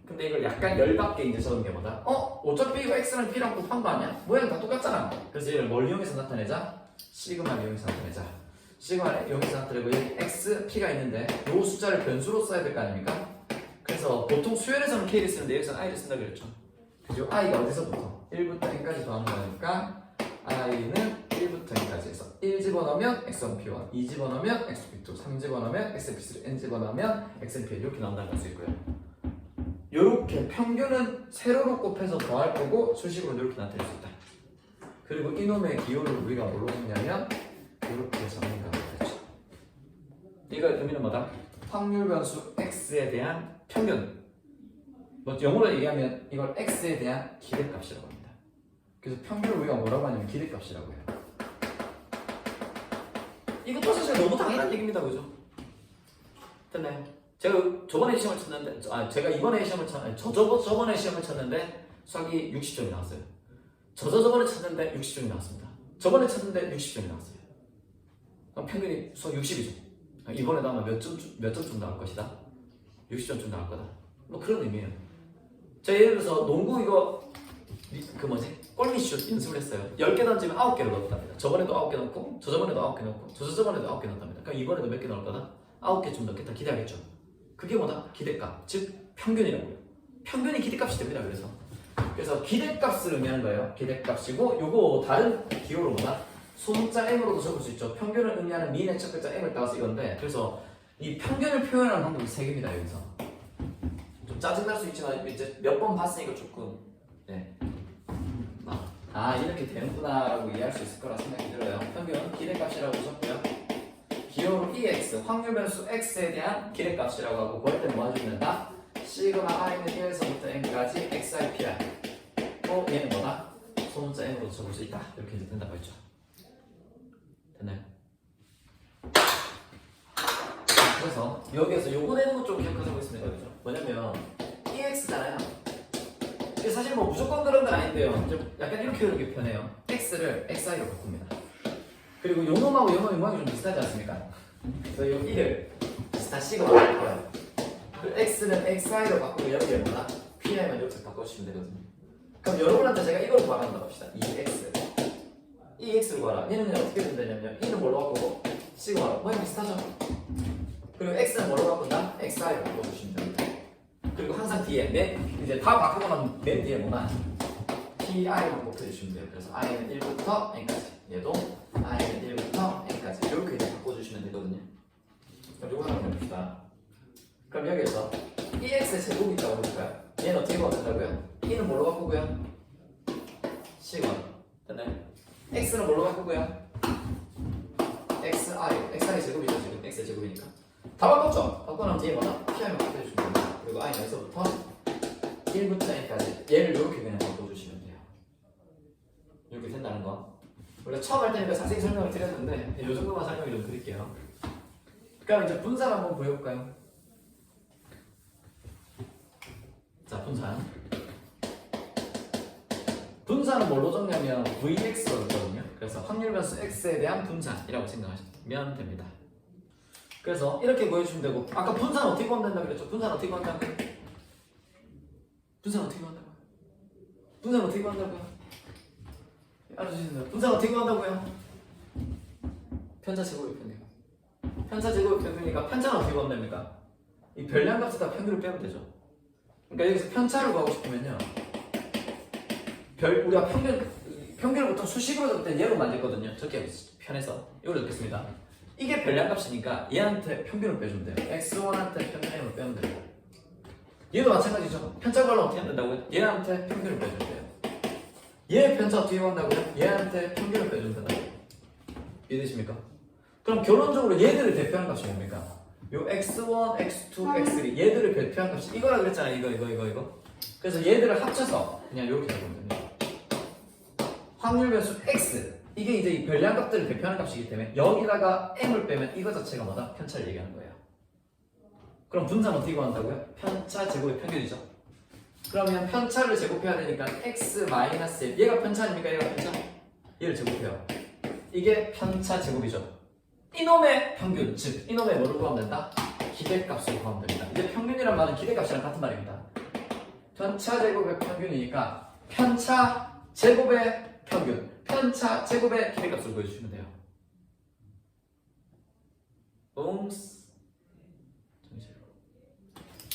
근데 이걸 약간 열받게 이제 적은 게 뭐다? 어차피 이거 x랑 p랑 곱한 거 아니야? 모양 다 똑같잖아. 그래서 얘를 뭘 이용해서 나타내자? 시그마를 이용해서 나타내자. 시그마를 이용해서 나타내고 여기 x, p가 있는데 이 숫자를 변수로 써야 될 거 아닙니까? 그래서 보통 수열에서는 k를 쓰는데 여기서는 i를 쓴다 그랬죠. 그죠? i가 어디서부터? 1부터 n까지 더하는 거니까 i는 1부터 n까지 해서 1 집어넣으면 x1 p1 2 집어넣으면 x p2 3 집어넣으면 x p3 n 집어넣으면 x p n 이렇게 나온다는 걸 수 있고요. 요렇게 평균은 세로로 곱해서 더할 거고 수식으로 이렇게 나타낼 수 있다. 그리고 이놈의 기호를 우리가 뭘로 했냐면 이렇게 정리가 되죠. 이거 의미는 뭐다? 확률 변수 x에 대한 평균. 뭐 영어로 얘기하면 이걸 x에 대한 기대값이라고 합니다. 그래서 평균을 우리가 뭐라고 하냐면 기대값이라고 해요. 이것도 사실 너무 당연한 얘기입니다, 그죠? 됐나요? 제가 저번에 시험을 쳤는데, 제가 이번에 시험을 쳤는데, 저번에 시험을 쳤는데 수학이 60점이 나왔어요. 저번에 쳤는데 60점이 나왔습니다. 저번에 쳤는데 60점이 나왔어요. 그럼 평균이 수학 60이죠. 이번에도 아마 몇 점쯤 나올 것이다. 60점쯤 나올 거다. 뭐 그런 의미예요. 제가 예를 들어서 농구 이거 골밑슛 연습을 했어요. 10개 던지면 9개를 넣었답니다. 저번에도 9개 넣고, 저저번에도 9개 넣고, 저저번에도 9개 넣었답니다. 그럼 이번에도 몇 개 넣을 거다? 9개 좀 넣겠다 기대하겠죠. 그게 뭐다? 기대값, 즉 평균이라고요. 평균이 기대값이 됩니다. 그래서 기대값을 의미하는 거예요. 기대값이고 요거 다른 기호로 뭐다? 소문자 m으로도 적을 수 있죠. 평균을 의미하는 미인의 첫 글자 m을 따서 이건데, 그래서 이 평균을 표현하는 방법이 3개입니다. 여기서 좀 짜증날 수 있지만 이제 몇 번 봤으니까 조금 이렇게 되는구나 라고 이해할 수 있을 거라 생각이 들어요. 평균 기대값이라고 적고요. 기호로 EX, 확률 변수 X에 대한 기대값이라고 하고, 그럴 때는 뭐 해주면 된다? 시그마 I는 1에서부터 N까지 XI, PI. 또 얘는 뭐다? 소문자 N으로 적을 수 있다. 이렇게 이제 된다고 했죠. 됐나요? 그래서 여기에서 요거 내는 거 좀 기억하자고 했습니다. 그죠? 뭐냐면 EX잖아요. 이게 사실 뭐 무조건 그런 건 아닌데요. 좀 약간 이렇게 편해요. X를 XI로 바꿉니다. 그리고 요놈하고 요놈의 모양이 좀 비슷하지 않습니까? 그래서 요 1을 비슷한 식으로 바꿔요. X는 XI로 바꾸고 여기에 뭐나 PI만 이렇게 바꿔주시면 되거든요. 그럼 여러분한테 제가 이걸 구하란다고 합시다. 이 X를 구하라. 얘는 그냥 어떻게 된다냐면 E는 뭘로 바꾸고 시그마로 모양 비슷하죠? 그리고 X는 뭘로 바꾼다? XI로 바꿔주시면 됩니다. 그리고 항상 뒤에 이제 다 바꾸고 나면 맨 뒤에 뭐나 PI로 바꿔주시면 돼요. 그래서 I는 1부터 N까지, 얘도 I는 1부터 N까지 이렇게 이제 바꿔주시면 되거든요. 그럼 이거 하나 해봅시다. 그럼 여기에서 EX의 제곱이 있다고 볼까요? 얘는 어떻게 바꾼다고요? E는 뭘로 바꾸고요? 시그마. 됐나요? X는 뭘로 바꾸고요? XI 제곱이죠. 지금 X의 제곱이니까 다 바꿨죠? 바꿔놓으면 뒤에 뭐다? PI만 바꿔주시면 됩니다. 그리고 I는 여기서부터 1부터 N까지 얘를 이렇게 그냥 바꿔주시면 돼요. 이렇게 된다는 거. 원래 처음 할 때니까 자세히 설명을 드렸는데 이 정도만 설명을 좀 드릴게요. 그럼 이제 분산 한번 보여볼까요? 자, 분산은 뭘로 적냐면 VX로 적거든요. 그래서 확률 변수 X에 대한 분산이라고 생각하시면 됩니다. 그래서 이렇게 보여주시면 되고, 아까 분산 어떻게 구하면 된다고 그랬죠? 분산 어떻게 구한다고요? 알아주시나요? 분산 어떻게 구한다고요? 편차 제곱의 평균. 편차 제곱의 평균이니까 편차는 어떻게 구하면 됩니까? 이 별량값을 다 평균을 빼면 되죠. 그러니까 여기서 편차를 구하고 싶으면요, 우리가 평균을 보통 수식으로 적을 때 얘로 만들거든요. 적기 편해서 이걸로 적겠습니다. 이게 별량값이니까 얘한테 평균을 빼주면 돼요. x1한테 평균을 빼면 돼요. 얘도 마찬가지죠. 편차 구하려면 어떻게 하면 된다고요? 얘한테 평균을 빼주면 돼요. 얘 편차 어떻게 구한다고요? 얘한테 평균을 빼주면 된다고요. 이해되십니까? 그럼 결론적으로 얘들을 대표하는 값이 뭡니까? 요 x1, x2, x3 얘들을 대표하는 값이 이거라 그랬잖아요. 이거. 그래서 얘들을 합쳐서 그냥 이렇게 적으면 됩니다. 확률 변수 x, 이게 이제 이 별량값들을 대표하는 값이기 때문에 여기다가 m을 빼면 이거 자체가 뭐다? 편차를 얘기하는 거예요. 그럼 분산 어떻게 구한다고요? 편차 제곱의 평균이죠. 그러면 편차를 제곱해야 되니까 x 마이너스 1, 얘가 편차 아닙니까? 얘가 편차. 얘를 제곱해요. 이게 편차 제곱이죠. 이놈의 평균, 즉 이놈의 뭐를 구하면 된다? 기대값을 구하면 됩니다. 이제 평균이란 말은 기대값이랑 같은 말입니다. 편차 제곱의 평균이니까 편차 제곱의 평균, 편차 제곱의 기대값을 구해주시면 돼요.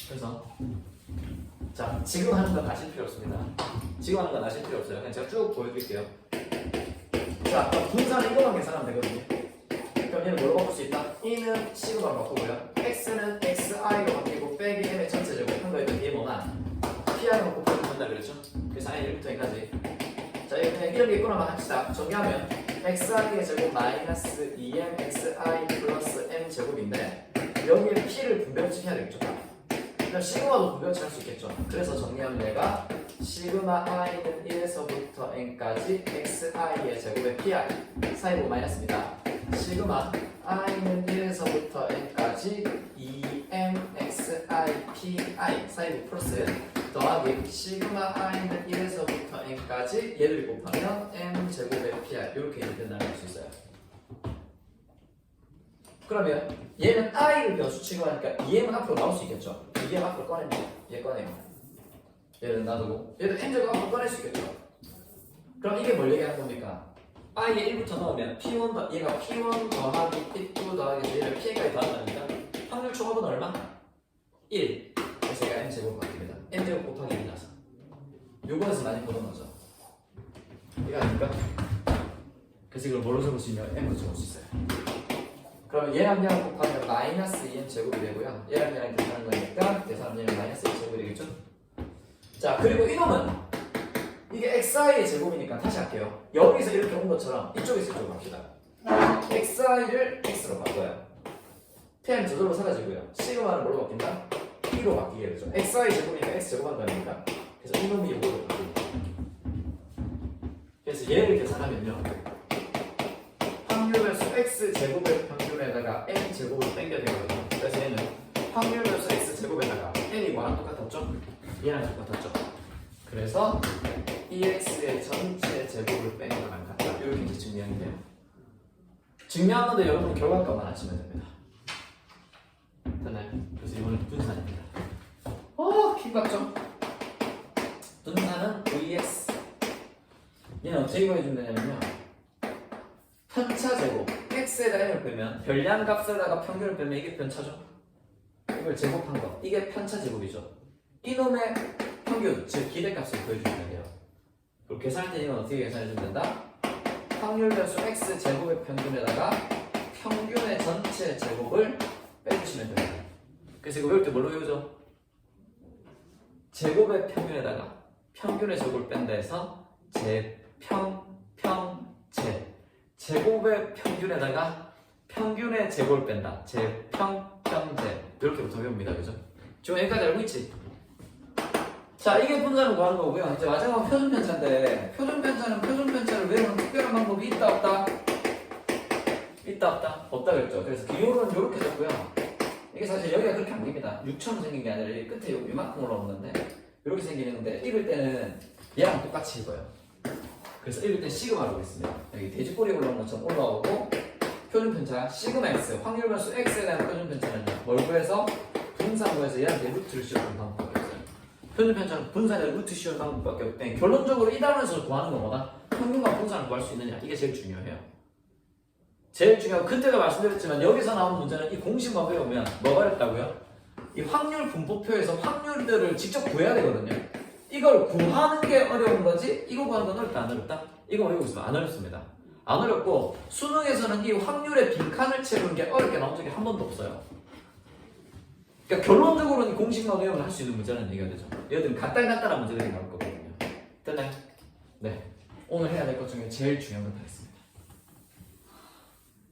그래서 자, 지금 하는 건 아실 필요 없습니다. 지금 하는 건 아실 필요 없어요. 그냥 제가 쭉 보여드릴게요. 자, 분산 이거만 계산하면 되거든요. 그럼 얘는 뭐로 바꿀 수 있다? E는 시그마로 바꾸고요. X는 XI로 바뀌고 빼기 M의 전체 제곱 한 거니까 얘 뭐만 PI만 곱하면 된다 그랬죠? 그래서 i 1부터 여기까지. 자, 이거 그냥 이런 게 있구나만 합시다. 정리하면 xi의 제곱 마이너스 2mxi 플러스 m 제곱인데 여기에 p를 분배치해야 되겠죠? 그럼 시그마도 분배치할 수 있겠죠? 그래서 정리하면 내가 시그마 i는 1에서부터 n까지 xi의 제곱의 pi 사이로 마이너스입니다. 시그마 i는 1에서부터 n까지 2mxi pi 사이로 플러스 더하기 시그마 i는 1에서부터 n까지 얘를 곱하면 m 제곱의 pi 이렇게 된다는 걸 수 있어요. 그러면 얘는 i를 변수 취급하니까 2m은 앞으로 나올 수 있겠죠? 2m 앞으로 꺼냅니다. 얘 꺼내요. 얘를 놔두고 얘도 m 제곱 앞으로 꺼낼 수 있겠죠? 그럼 이게 뭘 얘기하는 겁니까? i에 1부터 넣으면 p1 더, 얘가 p1 더하기 p2 더하기 얘를 pn까지 더한다니까 확률 총합은 얼마? 1. 그래서 얘가 m 제곱 바뀝니다. m 제곱 곱하기 1이라서 요거에서 많이 보던 거죠. 이게 아닙니까? 그래서 이걸 뭘로 적을 수 있냐면 m으로 적을 수 있어요. 그러면 얘랑 얘랑 곱하면 마이너스 2m 제곱이 되고요. 얘랑 얘랑 계산하는 거니까 계산하면 마이너스 2 제곱이 되겠죠? 자, 그리고 이놈은 이게 xi의 제곱이니까 다시 할게요. 여기서 이렇게 온 것처럼 이쪽에서 이쪽으로 갑시다. xi를 x로 바꿔요. pm 저절로 사라지고요. 시그마는 뭘로 바뀐다? p로 바뀌게 되죠. xi 제곱이니까 x 제곱한 거 아닙니까? 그래서 이놈이 이걸로 바뀝니다. 그래서 얘를 계산하면요. 확률별수 x 제곱의 평균에다가 n 제곱을 땡겨야 되거든요. 그래서 얘는 확률별수 x 제곱에다가 n이 뭐랑 똑같았죠? 얘랑 똑같았죠. 그래서 ex의 전체 제곱을 빼는 거랑 같다. 이렇게 이제 증명이 돼요. 증명하는데 여러분 결과값만 하시면 됩니다. 됐나요? 그래서 이거는 분산입니다. 킥받죠? 분산은 vx. 얘는 어떻게 구해주면 되냐면요. 편차 제곱 x에다 n을 빼면 별량 값에다가 평균을 빼면 이게 편차죠. 이걸 제곱한 거 이게 편차 제곱이죠. 이놈의 평균 즉 기대값을 구해주면 돼요. 그리고 계산할 때 이건 어떻게 계산해주면 된다? 확률 변수 x 제곱의 평균에다가 평균의 전체 제곱을 빼주시면 됩니다. 그래서 이거 외울 때 뭘로 외우죠? 제곱의 평균에다가 평균의 제곱을 뺀다 해서 제곱의 평균에다가 평균의 제곱을 뺀다. 제평,제 이렇게부터 외웁니다. 그죠? 지금 여기까지 알고 있지? 자, 이게 분산을 구하는 거고요. 이제 마지막 표준 편차인데 표준 편차를 외우는 특별한 방법이 있다 없다? 있다 없다? 없다 그랬죠. 그래서 기호는 이렇게 적고요. 이게 사실 여기가 그렇게 안 보입니다. 6처럼 생긴 게 아니라 끝에 요만큼 올라오는 건데 이렇게 생기는데 읽을 때는 얘랑 똑같이 읽어요. 그래서 읽을 때 시그마라고 있습니다. 여기 돼지꼬리 올라온 것처럼 올라오고 표준 편차 시그마 x 확률 변수 x에 대한 표준 편차는요. 뭘 구해서 분산 구해서 얘한테 루트를 씌우는 방법밖에 없어요. 표준 편차는 분산에 루트 씌우는 방법밖에 없기 때문에 결론적으로 이 단원에서 구하는 것보다 평균과 분산을 구할 수 있느냐 이게 제일 중요해요. 제일 중요하고 그때도 말씀드렸지만 여기서 나온 문제는 이 공식만 외우면 뭐가 어렵다고요? 이 확률 분포표에서 확률들을 직접 구해야 되거든요. 이걸 구하는 게 어려운 거지 이거 구하는 건 어렵다 안 어렵다? 이거 외우고 있으면 안 어렵습니다. 안 어렵고 수능에서는 이 확률의 빈칸을 채우는 게 어렵게 나온 적이 한 번도 없어요. 그러니까 결론적으로는 공식만 외우면 할 수 있는 문제라는 얘기가 되죠. 얘들은 간단한 문제들이 나올 거거든요. 됐나요? 네. 오늘 해야 될 것 중에 제일 중요한 건 다 했습니다.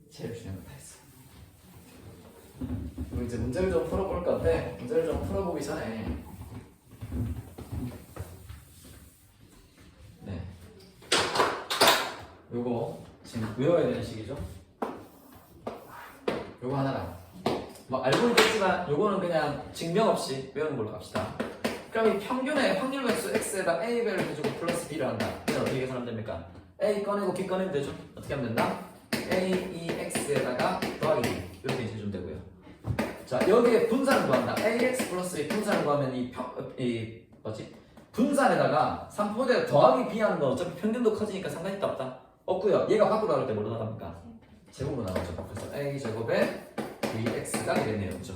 제일 중요한 건 다 했어요. 그리고 이제 문제를 좀 풀어볼 건데 문제를 좀 풀어보기 전에 네. 요거 지금 외워야 되는 식이죠? 요거 하나랑 뭐 알고 있겠지만 요거는 그냥 증명 없이 외우는 걸로 갑시다. 그럼 이 평균의 확률 변수 x에다 a배를 해주고 플러스 b를 한다. 그래서 어떻게 계산하면 됩니까? a 꺼내고 b 꺼내면 되죠? 어떻게 하면 된다? a, e, x에다가 더하기 b 이렇게 해주면 되고요. 자 여기에 분산을 구한다. ax 플러스 b 분산을 구하면 이 분산에다가 3분의 더하기 b 하는 거 어차피 평균도 커지니까 상관이 있다 없다? 없고요. 얘가 밖으로 나갈 때 뭘로 나갑니까? 제곱으로 나가죠. 그래서 a 제곱에 vx가 되겠네요. 그렇죠?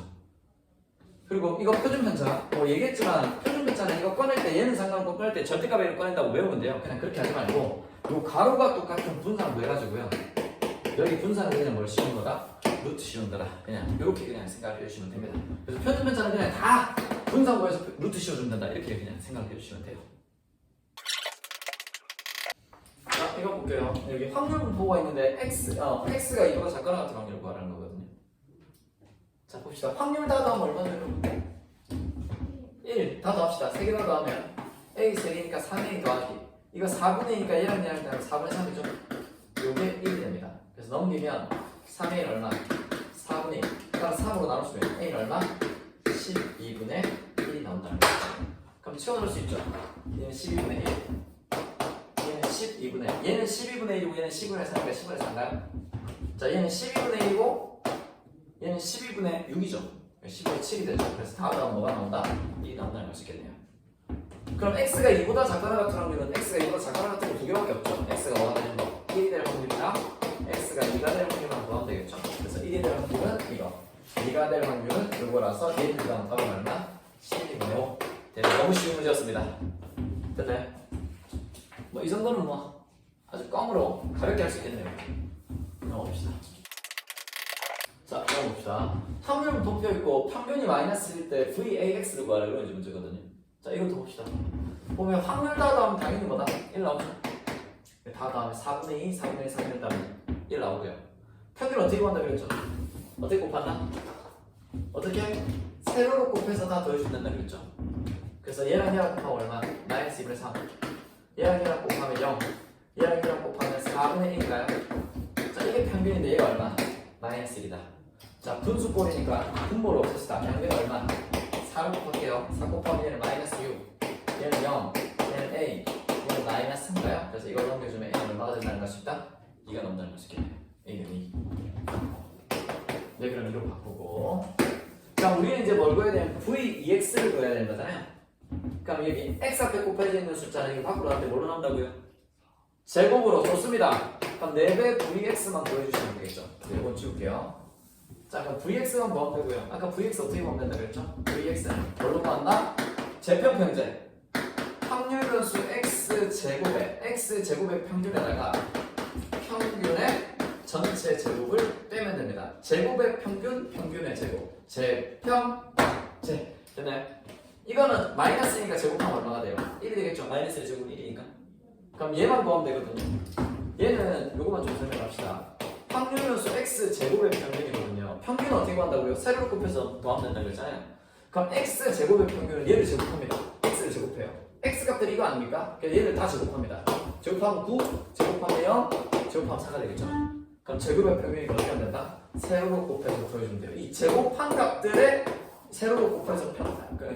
그리고 이거 표준 편차 뭐 얘기했지만 표준 편차는 이거 꺼낼 때 얘는 상관없고 꺼낼 때 절대값을 꺼낸다고 외우면 돼요. 그냥 그렇게 하지 말고 요 가로가 똑같은 분산 구해가지고요. 여기 분산은 그냥 뭘 씌우는 거다? 루트 씌우는 거다. 그냥 이렇게 그냥 생각을 해주시면 됩니다. 그래서 표준 편차는 그냥 다 분산구에서 루트 씌워주면 된다. 이렇게 그냥 생각해 주시면 돼요. 자, 이거 볼게요. 여기 확률 분포가 있는데 x가 이거보다 작거나 같은 확률을 구하라는 거거든요. 자, 봅시다. 확률 다 더하면 얼마 되는 1. 다 더합시다. 3개 다 더하면 a 3개니까 3a 더하기 이거 4분의 2니까 얘랑 얘랑 더하면 4분의 3이죠. 요게 1이 됩니다. 그래서 넘기면 3a는 얼마? 4분의 2. 그럼 3으로 나눠주면 a는 얼마? 12분의 1이 나온다는 거죠. 그럼 채워넣을 수 있죠. 얘는 12분의 1. 얘는 12분의 1. 얘는 12분의 1이고 얘는 10분의 3이니까 10분의 4인가요? 자, 얘는 12분의 1이고 얘는 12분의 6이죠. 10분의 7이 되죠. 그래서 다 더하면 뭐가 나온다? 1이 나온다는 걸 수 있겠네요. 그럼 x가 2보다 작거나 같은 확률은 x가 2보다 작거나 같은 거 두 개밖에 없죠. x가 뭐가 되는 거? 1이 될 확률이랑 x가 2가 될 확률만 구하면 되겠죠. 그래서 1이 될 확률은 이거 2가 될 확률은 이거라서 1을 더하면 답은 얼마? 12분의 5 되는 너무 쉬운 문제였습니다. 됐나요? 뭐 이 정도는 뭐 아주 껌으로 가볍게 할 수 있겠네요. 넘어봅시다. 자, 넘어봅시다. 확률은 도표 있고 평균이 마이너스일 때 VAX를 구하라 이런 문제거든요. 자, 이것도 봅시다. 보면 확률 다 더하면 당연히 뭐다? 1 나오죠. 다 더하면 4분의 2, 4분의 1, 4분의 1 더하면 1 나오고요. 평균 어떻게 구한다고 그랬죠? 어떻게 곱한다? 어떻게? 세로로 곱해서 다 더해주면 된다고 그랬죠. 그래서 얘랑 얘랑 곱하면 얼마? 마이너스 2분의 3. 얘랑 얘랑 곱하면 0. 얘랑 얘랑 곱하면 4분의 1인가요? 자, 이게 평균인데 얘가 얼마? 마이너스 1이다. 자, 분수꼴이니까 분모를 없애시다. 평균은 얼마? 4를 곱할게요. 4 곱하면 얘는 마이너스 6. 얘는 0. 얘는 A. 얘는 마이너스 3인가요? 그래서 이걸 넘겨주면 A는 얼마가 된다는 것입니다. 2가 넘는다는 것이겠네요. A는 2. 네, 그럼 2로 바꾸고. 자, 우리는 이제 뭘 구해야 되면 VEX를 구해야 되는 거잖아요. 그럼 여기 X 앞에 곱해져 있는 숫자는 이거 밖으로 나올 때 뭘로 나온다고요? 제곱으로. 좋습니다. 그럼 4배 VX만 구해주시면 되겠죠. 이건 지울게요. 자, 그럼 VX만 구하면 되고요. 아까 VX 어떻게 구하면 된다 그랬죠? VX는 뭘로 구한다? 재평평제. 확률 변수 X제곱의 평균에다가 평균의 전체 제곱을 빼면 됩니다. 제곱의 평균, 평균의 제곱. 재평제. 됐나요? 이거는 마이너스니까 제곱하면 얼마가 돼요? 1이 되겠죠? 마이너스의 제곱 1이니까. 그럼 얘만 구하면 되거든요. 얘는 요거만 좀 설명합시다. 확률 변수 X제곱의 평균이거든요. 평균은 어떻게 구한다고요? 세로로 곱해서 더하면 된다고 했잖아요. 그럼 X제곱의 평균은 얘를 제곱합니다. X를 제곱해요. X 값들이 이거 아닙니까? 그래서 얘를 다 제곱합니다. 제곱하면 9, 제곱하면 0, 제곱하면 4가 되겠죠. 그럼 제곱의 평균이 어떻게 하면 된다? 세로로 곱해서 더해주면 돼요. 이 제곱한 값들의 세로로 곱해서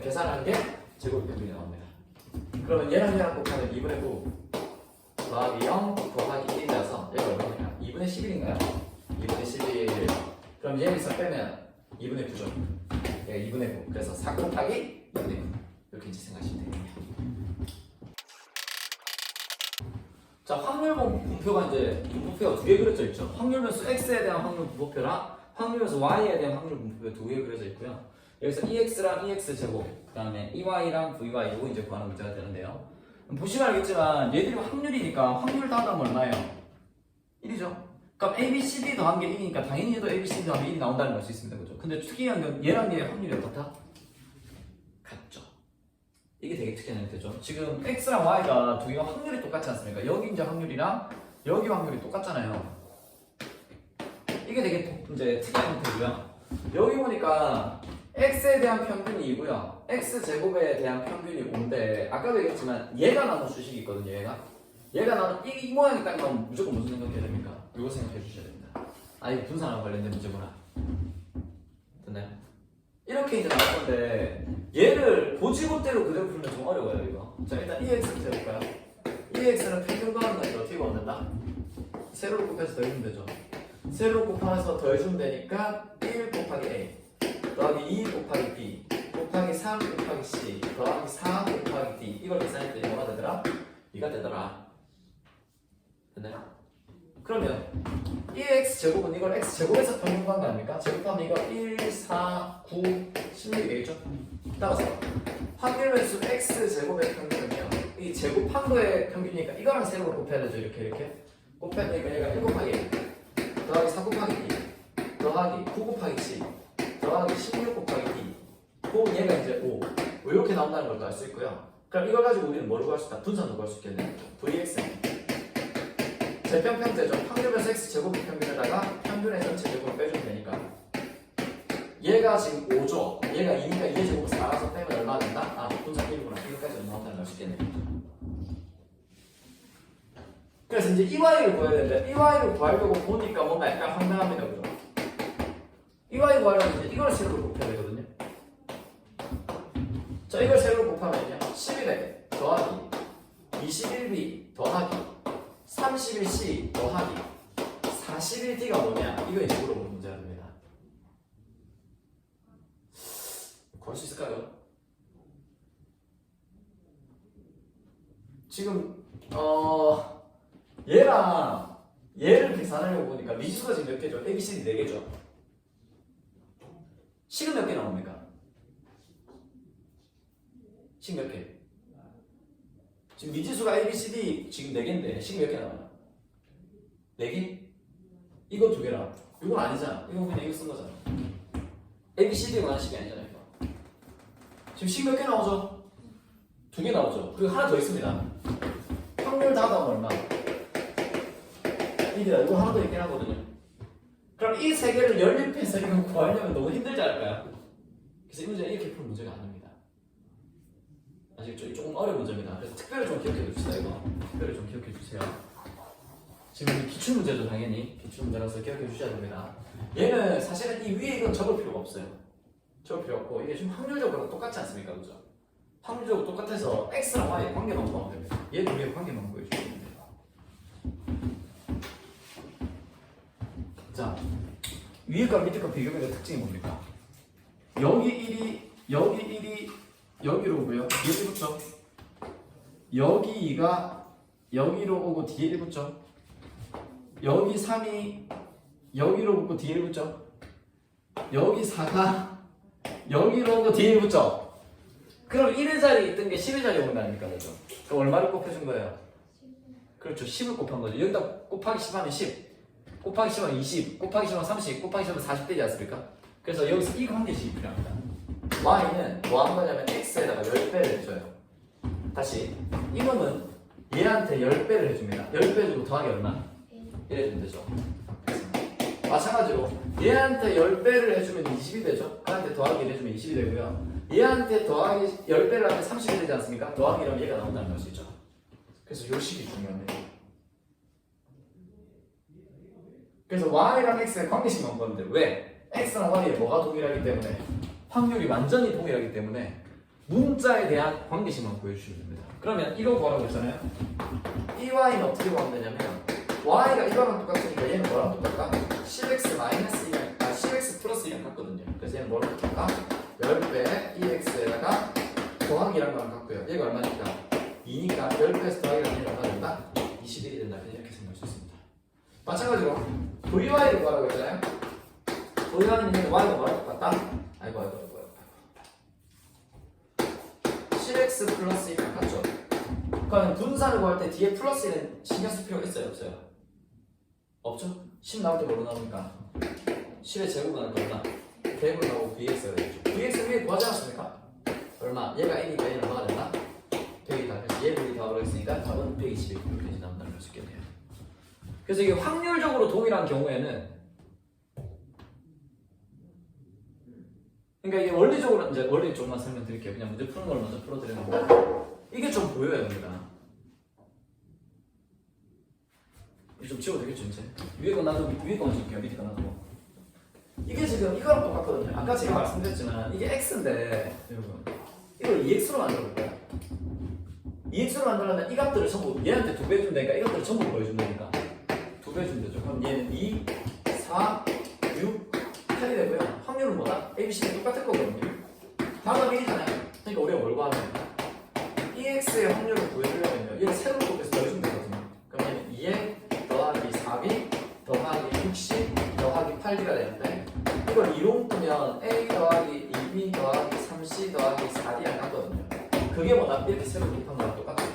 계산하는 게 제곱의 평균이 나옵니다. 그러면 얘랑 얘랑 곱하면 2분의 9 더하기 0 더하기 1이라서 얘가 얼마냐? 2분의 11인가요? 2분의 11. 그럼 얘에서 빼면 2분의 9죠. 얘가 2분의 9. 그래서 4 곱하기 2분의 9. 이렇게 이제 생각하시면 되겠네요. 자, 확률 분포가 이제 분포가 두 개 그려져 있죠. 확률 변수 X에 대한 확률 분포표랑 확률 변수 Y에 대한 확률 분포표 두 개 그려져 있고요. 여기서 EX랑 EX 제곱, 그 다음에 EY랑 VY 이거 이제 구하는 문제가 되는데요. 보시면 알겠지만 얘들이 확률이니까 확률 다 더하면 얼마예요? 1이죠. 그럼 ABCD 더한 게 1이니까 당연히 얘도 ABCD 더하면 1이 나온다는 걸 수 있습니다. 그죠? 근데 특이한 건 얘랑 얘의 확률이 어떻다? 같죠. 이게 되게 특이한 형태죠. 지금 X랑 Y가 두 개가 확률이 똑같지 않습니까? 여기 이제 확률이랑 여기 확률이 똑같잖아요. 이게 되게 이제 특이한 형태고요. 여기 보니까 X에 대한 평균이 2고요. X제곱에 대한 평균이 5인데 아까도 얘기했지만 얘가 나눈 수식이 있거든요. 얘가 나눈 이 모양이 딱 나오면 무조건 무슨 생각해야 됩니까? 이거 생각해 주셔야 됩니다. 아, 이거 분산하고 관련된 문제구나. 됐나요? 이렇게 이제 나올 건데 얘를 고지고대로 그대로 풀면 좀 어려워요. 이거. 자, 일단 EX부터 해볼까요? EX는 평균 구하는 거니까 어떻게 구하면 된다? 세로로 곱해서 더해주면 되죠. 세로로 곱해서 더해주면 되니까 1 곱하기 A 더하기 2 곱하기 B 곱하기 3 곱하기 C 더하기 4 곱하기 D 이걸 계산했더니 뭐가 되더라? 2가 되더라. 됐나요? 그러면 1x 제곱은 이걸 x 제곱에서 평균 구한 거 아닙니까? 제곱하면 이거 1, 4, 9, 16이 되겠죠? 따라서 확률 변수 x 제곱의 평균은요 이 제곱한 거의 평균이니까 이거랑 세로로 곱해야 되죠. 이렇게 곱해니까 얘가 1 곱하기 1 더하기 4 곱하기 2 더하기 9 곱하기 10 더하기 16 곱하기 2 고 얘가 이제 5 이렇게 나온다는 걸 알 수 있고요. 그럼 이걸 가지고 우리는 뭐를 구할 수 있다? 분산도 구할 수 있겠네. Vx 제평평제죠. 확률변수 x 제곱의 평균에다가 평균의 전체 제곱을 빼주면 되니까 얘가 지금 5죠. 얘가 2니까 2의 제곱을 4라서 빼면 얼마 된다? 아, 분산 1이구나. 이거까지 나온다는 걸 알 수 있겠네. 그래서 이제 이 y를 구해야 되는데 이 y를 구하려고 보니까 뭔가 약간 황당합니다. 그죠? 이 y 구하려면 이제 이걸 세로로 곱해야 되거든요. 자, 이걸 세로로 곱하면요 11a 더하기 21b 더하기 31c 더하기 41d가 뭐냐? 이거 이제 물어보는 문제가 됩니다. 구할 수 있을까요? 지금 얘랑 얘를 계산하려고 보니까 미지수가 지금 몇 개죠? ABCD 4개죠? 식은 몇 개 나옵니까? 식 몇 개? 지금 미지수가 ABCD 지금 4개인데 식 몇 개 나와요? 4개? 이거 2개라. 이건 아니잖아. 이건 그냥 이거 쓴 거잖아. ABCD에 관한 식이 아니잖아요. 이거. 지금 식 몇 개 나오죠? 2개 나오죠? 그리고 하나 더 있습니다. 확률 다가면 얼마? 1이다. 이거 하나 더 있긴 하거든요. 그럼 이 3개를 연립해서 이거 구하려면 너무 힘들지 않을까요? 그래서 이 문제는 이렇게 풀 문제가 아닙니다. 아시겠죠? 조금 어려운 문제입니다. 그래서 특별히 좀 기억해 둡시다. 이거 특별히 좀 기억해 주세요. 지금 기출 문제죠. 당연히 기출 문제라서 기억해 주셔야 됩니다. 얘는 사실은 이 위에 이건 적을 필요가 없어요. 적을 필요 없고 이게 지금 확률적으로 똑같지 않습니까? 그죠? 확률적으로 똑같아서 x랑 y의 관계만 구하면 됩니다. 얘 둘의 관계만 구해주시면 됩니다. 자, 위에 과 밑에 과 비교면의 특징이 뭡니까? 여기 1이 여기 1이 여기로 오고요. 뒤에 1 붙죠? 여기 2가 여기로 오고 뒤에 1 붙죠? 여기 3이 여기로 붙고 뒤에 1 붙죠? 여기 4가 여기로 오고 뒤에 1 붙죠? 그럼 1의 자리에 있던 게 10의 자리에 오는 거 아닙니까? 그죠? 그럼 얼마를 곱해준 거예요? 그렇죠. 10을 곱한 거죠. 여기다 곱하기 10 하면 10, 곱하기 10 하면 20, 곱하기 10 하면 30, 곱하기 10 하면 40 되지 않습니까? 그래서 여기서 이 관계식이 필요합니다. y는 뭐 하는 거냐면 x에다가 10배를 해줘요. 다시 이거는 얘한테 10배를 해줍니다. 10배 주고 더하기 얼마? 1 해주면 되죠. 마찬가지로 얘한테 10배를 해주면 20이 되죠. 얘한테 더하기 1 해주면 20이 되고요. 얘한테 더하기 10배를 하면 30이 되지 않습니까? 더하기 이러면 얘가 나온다는 걸 수 있죠. 그래서 요 식이 중요합니다. 그래서 y랑 x의 관계식만 보는데 왜? x랑 y에 뭐가 동일하기 때문에 확률이 완전히 동일하기 때문에 문자에 대한 관계식만 구해주시면 됩니다. 그러면 이거 구하라고 했잖아요. 이 y는 어떻게 구하면 되냐면 y가 이거랑 똑같으니까 얘는 뭐랑 똑같다? 10x 마이너스 2랑 10x 플러스 2랑 같거든요. 그래서 얘는 뭐랑 똑같다? 10배 2x에다가 더하기란 거랑 같고요. 얘가 얼마니까? 2니까 10배에서 더하기란 얘는 얼마 된다? 21이 된다. 이렇게 생각할 수 있습니다. 마찬가지로 vy를 구하라고 했잖아요. vy는 y가 뭐랑 똑같다? 아이고 10x 플러스 1랑 같죠? 그러면 분산을 구할 때 뒤에 플러스 1은 신경 쓸 필요가 있어요? 없어요? 없죠? 10 나올 때 뭐로 나옵니까? 10의 제곱은 나올 때 얼마? 100으로 나오고 vx가 되죠. vx 위에 구하지 않았습니까? 얼마? 얘가 1이니까 얘는 얼마가 된다? 100이다. 그래서 얘 둘이 더하고 있으니까 답은 121 이렇게 나온다는 걸 수 있겠네요. 그래서 이게 확률적으로 동일한 경우에는 그러니까 이게 원리적으로 이제 원리 조금만 설명드릴게요. 그냥 문제 푸는 걸 먼저 풀어드리는 거. 이게 좀 보여야 됩니다. 이게 좀 지워도 되겠죠 이제? 위에 거 놔두고 위에 거만 줄게요. 밑에 거 놔두고. 이게 지금 이거랑 똑같거든요. 아까 제가 말씀드렸지만 이게 x인데 여러분 이걸 2x로 만들어볼 거야. 2x로 만들려면 이 값들을 전부 얘한테 2배 주면 되니까 이 값들을 전부 보여주면 되니까 2배 주면 되죠. 그럼 얘는 2, 4, 6, 8이 되고요. 확률은 뭐다? ABC는 똑같을 거거든요. 다음은 1이잖아요. 그러니까 우리가 뭘 구하면 EX의 확률을 구해주려면요. 얘를 세로 곱해서 더해주면 되거든요. 그럼 얘는 2에 더하기 4B 더하기 6C 더하기 8B가 되는데 이걸 2로 묶으면 A 더하기 2B 더하기 3C 더하기 4D랑 같거든요. 그게 뭐다? 이렇게 세로 곱한 거랑 똑같아요.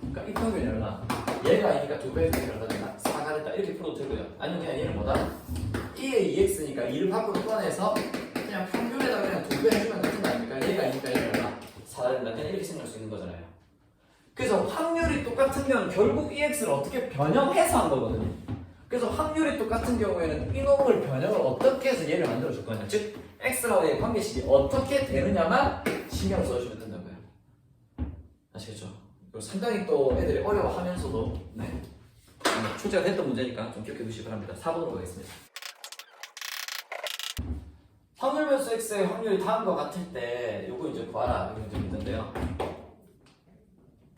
그러니까 이 평균이 얼마? 얘가 아니니까 2배의 평균이 얼마 된다? 4가 된다. 이렇게 풀어도 되고요. 아니면 그냥 얘는 뭐다? 2에 2x니까 2를 밖으로 끌어내서 그냥 평균에다 그냥 2배 해주면 되는 거 아닙니까? 4된다. 그냥 이렇게 생각할 수 있는 거잖아요. 그래서 확률이 똑같은 경우는 결국 EX를 어떻게 변형해서 한 거거든요. 그래서 확률이 똑같은 경우에는 이놈을 변형을 어떻게 해서 얘를 만들어 줄 거냐. 즉 X랑 Y의 관계식이 어떻게 되느냐만 신경을 써주시면 된다고요. 아시겠죠? 그리고 상당히 또 애들이 어려워하면서도 네. 출제가 됐던 문제니까 좀 기억해 두시기 바랍니다. 4번으로 가겠습니다. 확률 변수 X의 확률이 다음과 같을 때 요거 이제 구하라 이런 문제 있는데요.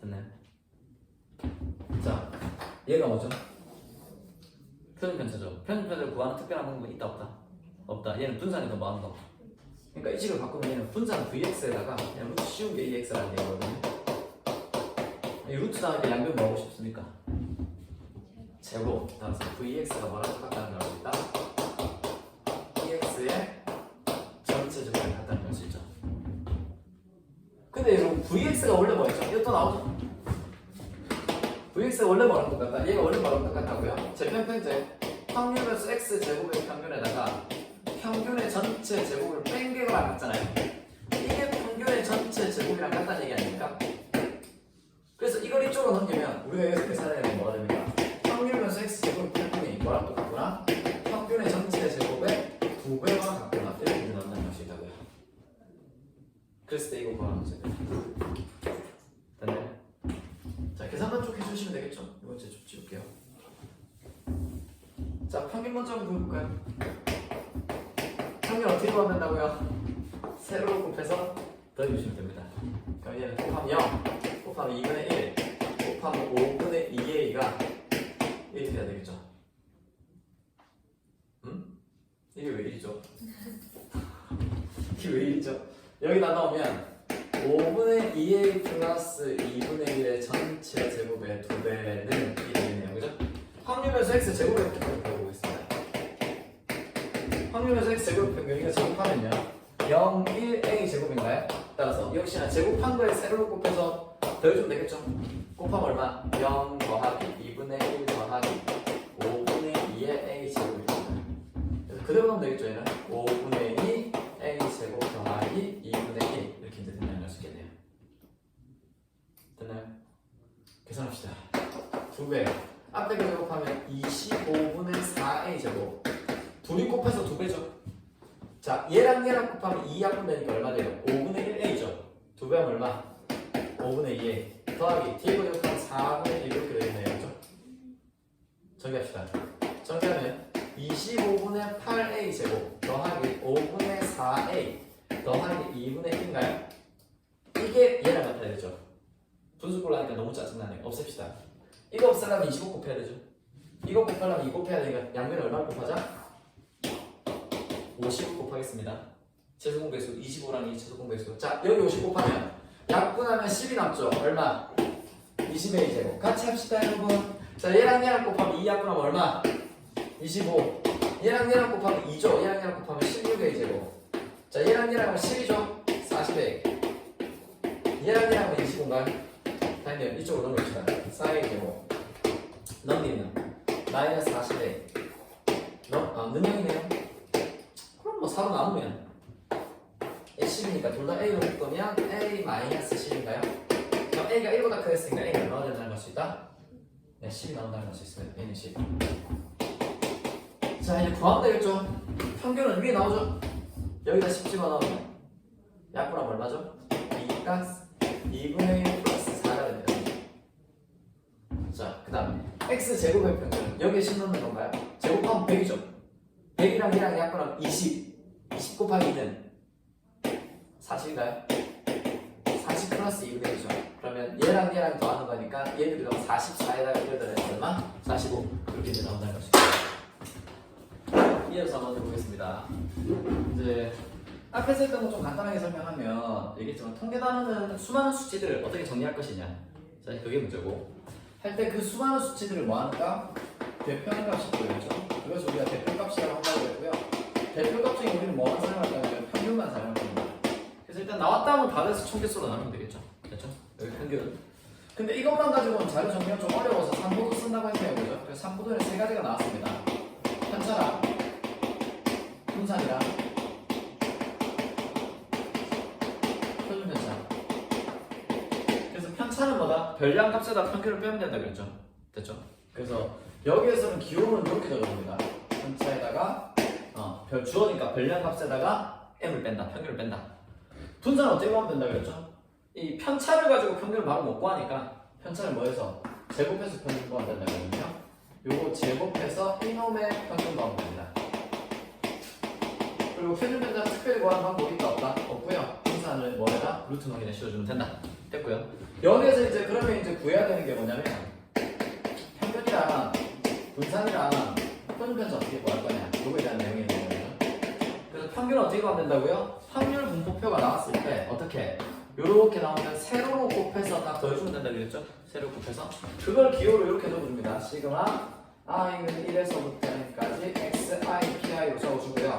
됐나요? 자, 얘가 뭐죠? 표준편차죠. 표준편차를 구하는 특별한 방법은 있다 없다? 없다. 얘는 분산이 더 많은 거. 그러니까 이 식을 바꾸면 얘는 분산 VX에다가 그냥 루트 씌운 게 EX라는 얘기거든요. 이 루트랑 이렇게 양변 뭐 하고 싶습니까? 제곱. 따라서 VX가 뭐랑 똑같다는 걸 알고 있다. EX의 전체 제곱이 같다는 걸 알 수 있죠. 근데 여러분 VX가 원래 뭐였죠? 이거 또 나오죠? VX가 원래 뭐랑 똑같다? 얘가 원래 뭐랑 똑같다고요? 제편편제 확률 변수 X 제곱의 평균에다가 평균의 전체 제곱을 뺀 게 같잖아요. 이게 평균의 전체 제곱이랑 같다는 얘기 아닙니까? 그래서 이걸 이쪽으로 넘기면 우리가 여기서 계산해야 되는 뭐가 됩니까? 확률 변수 X 제곱의 평균이 뭐랑 똑같구나? 평균의 전체 제곱의 2배와 같구나. 이렇게 나온다는 것이 있다고요. 그랬을 때 이거 구하는 거죠. 됐나요? 자, 계산만 쭉 해주시면 되겠죠? 이번 주에 좀 지울게요. 자, 평균 먼저 한번 구해볼까요? 평균 어떻게 구하면 된다고요? 세로로 곱해서 더해주시면 됩니다. 그럼 얘는 곱하면 0, 곱하면 2분의 1, 곱하면 5분의 2a가 이렇게 돼야 되겠죠? 이게 왜 1이죠? 이게 왜 1이죠? 여기다 넣으면 5분의 2a 플러스 2분의 1의 전체 제곱의 2배는 1이 되네요. 그죠? 확률 변수 x 제곱의 평균을 배워보겠습니다. 확률 변수 x 제곱의 평균 이거 제곱하면요 0, 1, a 제곱인가요? 따라서 역시나 제곱한 거에 세로로 곱해서 더해주면 되겠죠? 곱하면 얼마? 0 더하기 2분의 1 더하기 5분의 2의 a 제곱입니다. 그래서 그대로 넣으면 되겠죠? 얘는 5분의 2 a 제곱 더하기 2분의 1 이렇게 이제 된다는 걸 수 있겠네요. 됐나요? 계산합시다. 2배 앞에 거 제곱하면 25분의 4a 제곱 둘이 곱해서 2배죠. 자, 얘랑 곱하면 2약분 되니까 얼마 돼요? 5분의 1a죠. 2배하면 얼마? 5분의 2a 더하기 뒤에 거 제곱하면 4분의 1 이렇게 되겠네요. 그죠? 정리합시다. 정리하면 25분의 8a 제곱 더하기 5분의 4a 더하기 2분의 1인가요? 이게 얘랑 같아야 되죠. 분수꼴로 하니까 너무 짜증나네요. 없앱시다. 이거 없애려면 25 곱해야 되죠. 이거 곱하려면 2 곱해야 되니까 양면을 얼마를 곱하자? 50 곱하겠습니다. 최소공 배수 25랑 이 최소공 배수. 자, 여기 50 곱하면 약분하면 10이 남죠. 얼마? 20의 2제곱. 같이 합시다 여러분. 자, 얘랑 곱하면 2 약분하면 얼마? 25. 얘랑 곱하면 2죠. 얘랑 곱하면 16의 2제곱. 자, 얘랑 10이죠. 40의. 얘랑 25인가요? 다행이네요. 이쪽으로 넘깁시다. 4의 제곱. 넘기면 마이너스 40의. 능량이네요. 그럼 뭐 4로 나누면 A10이니까 둘 다 A로 볼 거면 A 마이너스 10인가요? 그럼 A가 1보다 크겠으니까 A가 얼마나 된다는 걸 수 있다? 네, 10이 나온다는 걸 수 있으면 A는 10. 자, 이제 구하면 되겠죠? 평균은 위에 나오죠? 여기다 10 집어넣으면 약분하면 얼마죠? 2가 2분의 1 플러스 4가 됩니다. 자, 그 다음에 X제곱의 평균은 여기에 10 넣는 건가요? 제곱하면 100이죠? 100이랑 얘랑 약분하면 20. 20 곱하기 2는 40인가요? 40 플러스 2분의 1이죠. 그러면 얘랑 더하는 거니까 얘들이 그럼 44에다가 1을 더해서 얼마? 45. 그렇게 이제 나온다는 것이죠. 이어서 한번 해보겠습니다. 이제 앞에서 했던 거 좀 간단하게 설명하면 얘기했지만 통계 단어는 수많은 수치들을 어떻게 정리할 것이냐. 자, 그게 문제고 할 때 그 수많은 수치들을 뭐하는가? 대표값이 보이죠. 그래서 우리가 대표값이라고 한다고 했고요. 대표값 중에 우리는 뭐만 사용할 거냐면 평균만 사용할 겁니다. 그래서 일단 나왔다 하면 답에서 총개수로 나누면 되겠죠. 그렇죠? 여기 평균. 근데 이것만 가지고는 자료 정리가 좀 어려워서 3보도 쓴다고 했네요. 그죠? 그래서 3보도에는 3가지가 나왔습니다. 편차랑 분산이랑 표준편차. 별량 값에다 평균을 빼면 된다 그랬죠. 됐죠? 그래서 여기에서는 기호는 이렇게 적어줍니다. 편차에다가 별 주어니까 별량 값에다가 m을 뺀다. 평균을 뺀다. 분산은 어떻게 보면 된다 그랬죠? 이 편차를 가지고 평균을 바로 못 구하니까 편차를 뭐해서 제곱해서 평균 구하면 된다 그러거든요. 요거 제곱해서 이놈의 평균 구하면 됩니다. 그리고 표준 편차를 특별히 구하는 방법이 있다 없다? 없고요. 분산을 뭐에다 루트 확인에 실어주면 된다. 됐고요. 여기에서 이제 그러면 이제 구해야 되는 게 뭐냐면 평균이랑 분산이랑 표준 편차 어떻게 구할 거냐? 요거에 대한 내용이 있는 거죠. 그래서 평균을 어떻게 구하면 된다고요? 확률 분포표가 나왔을 때 어떻게? 요렇게 나오면 세로로 곱해서 딱 더해주면 된다 그랬죠? 세로 곱해서 그걸 기호로 이렇게 적어줍니다. 시그마 i는 1에서부터 n까지 xi, pi로 적어주고요.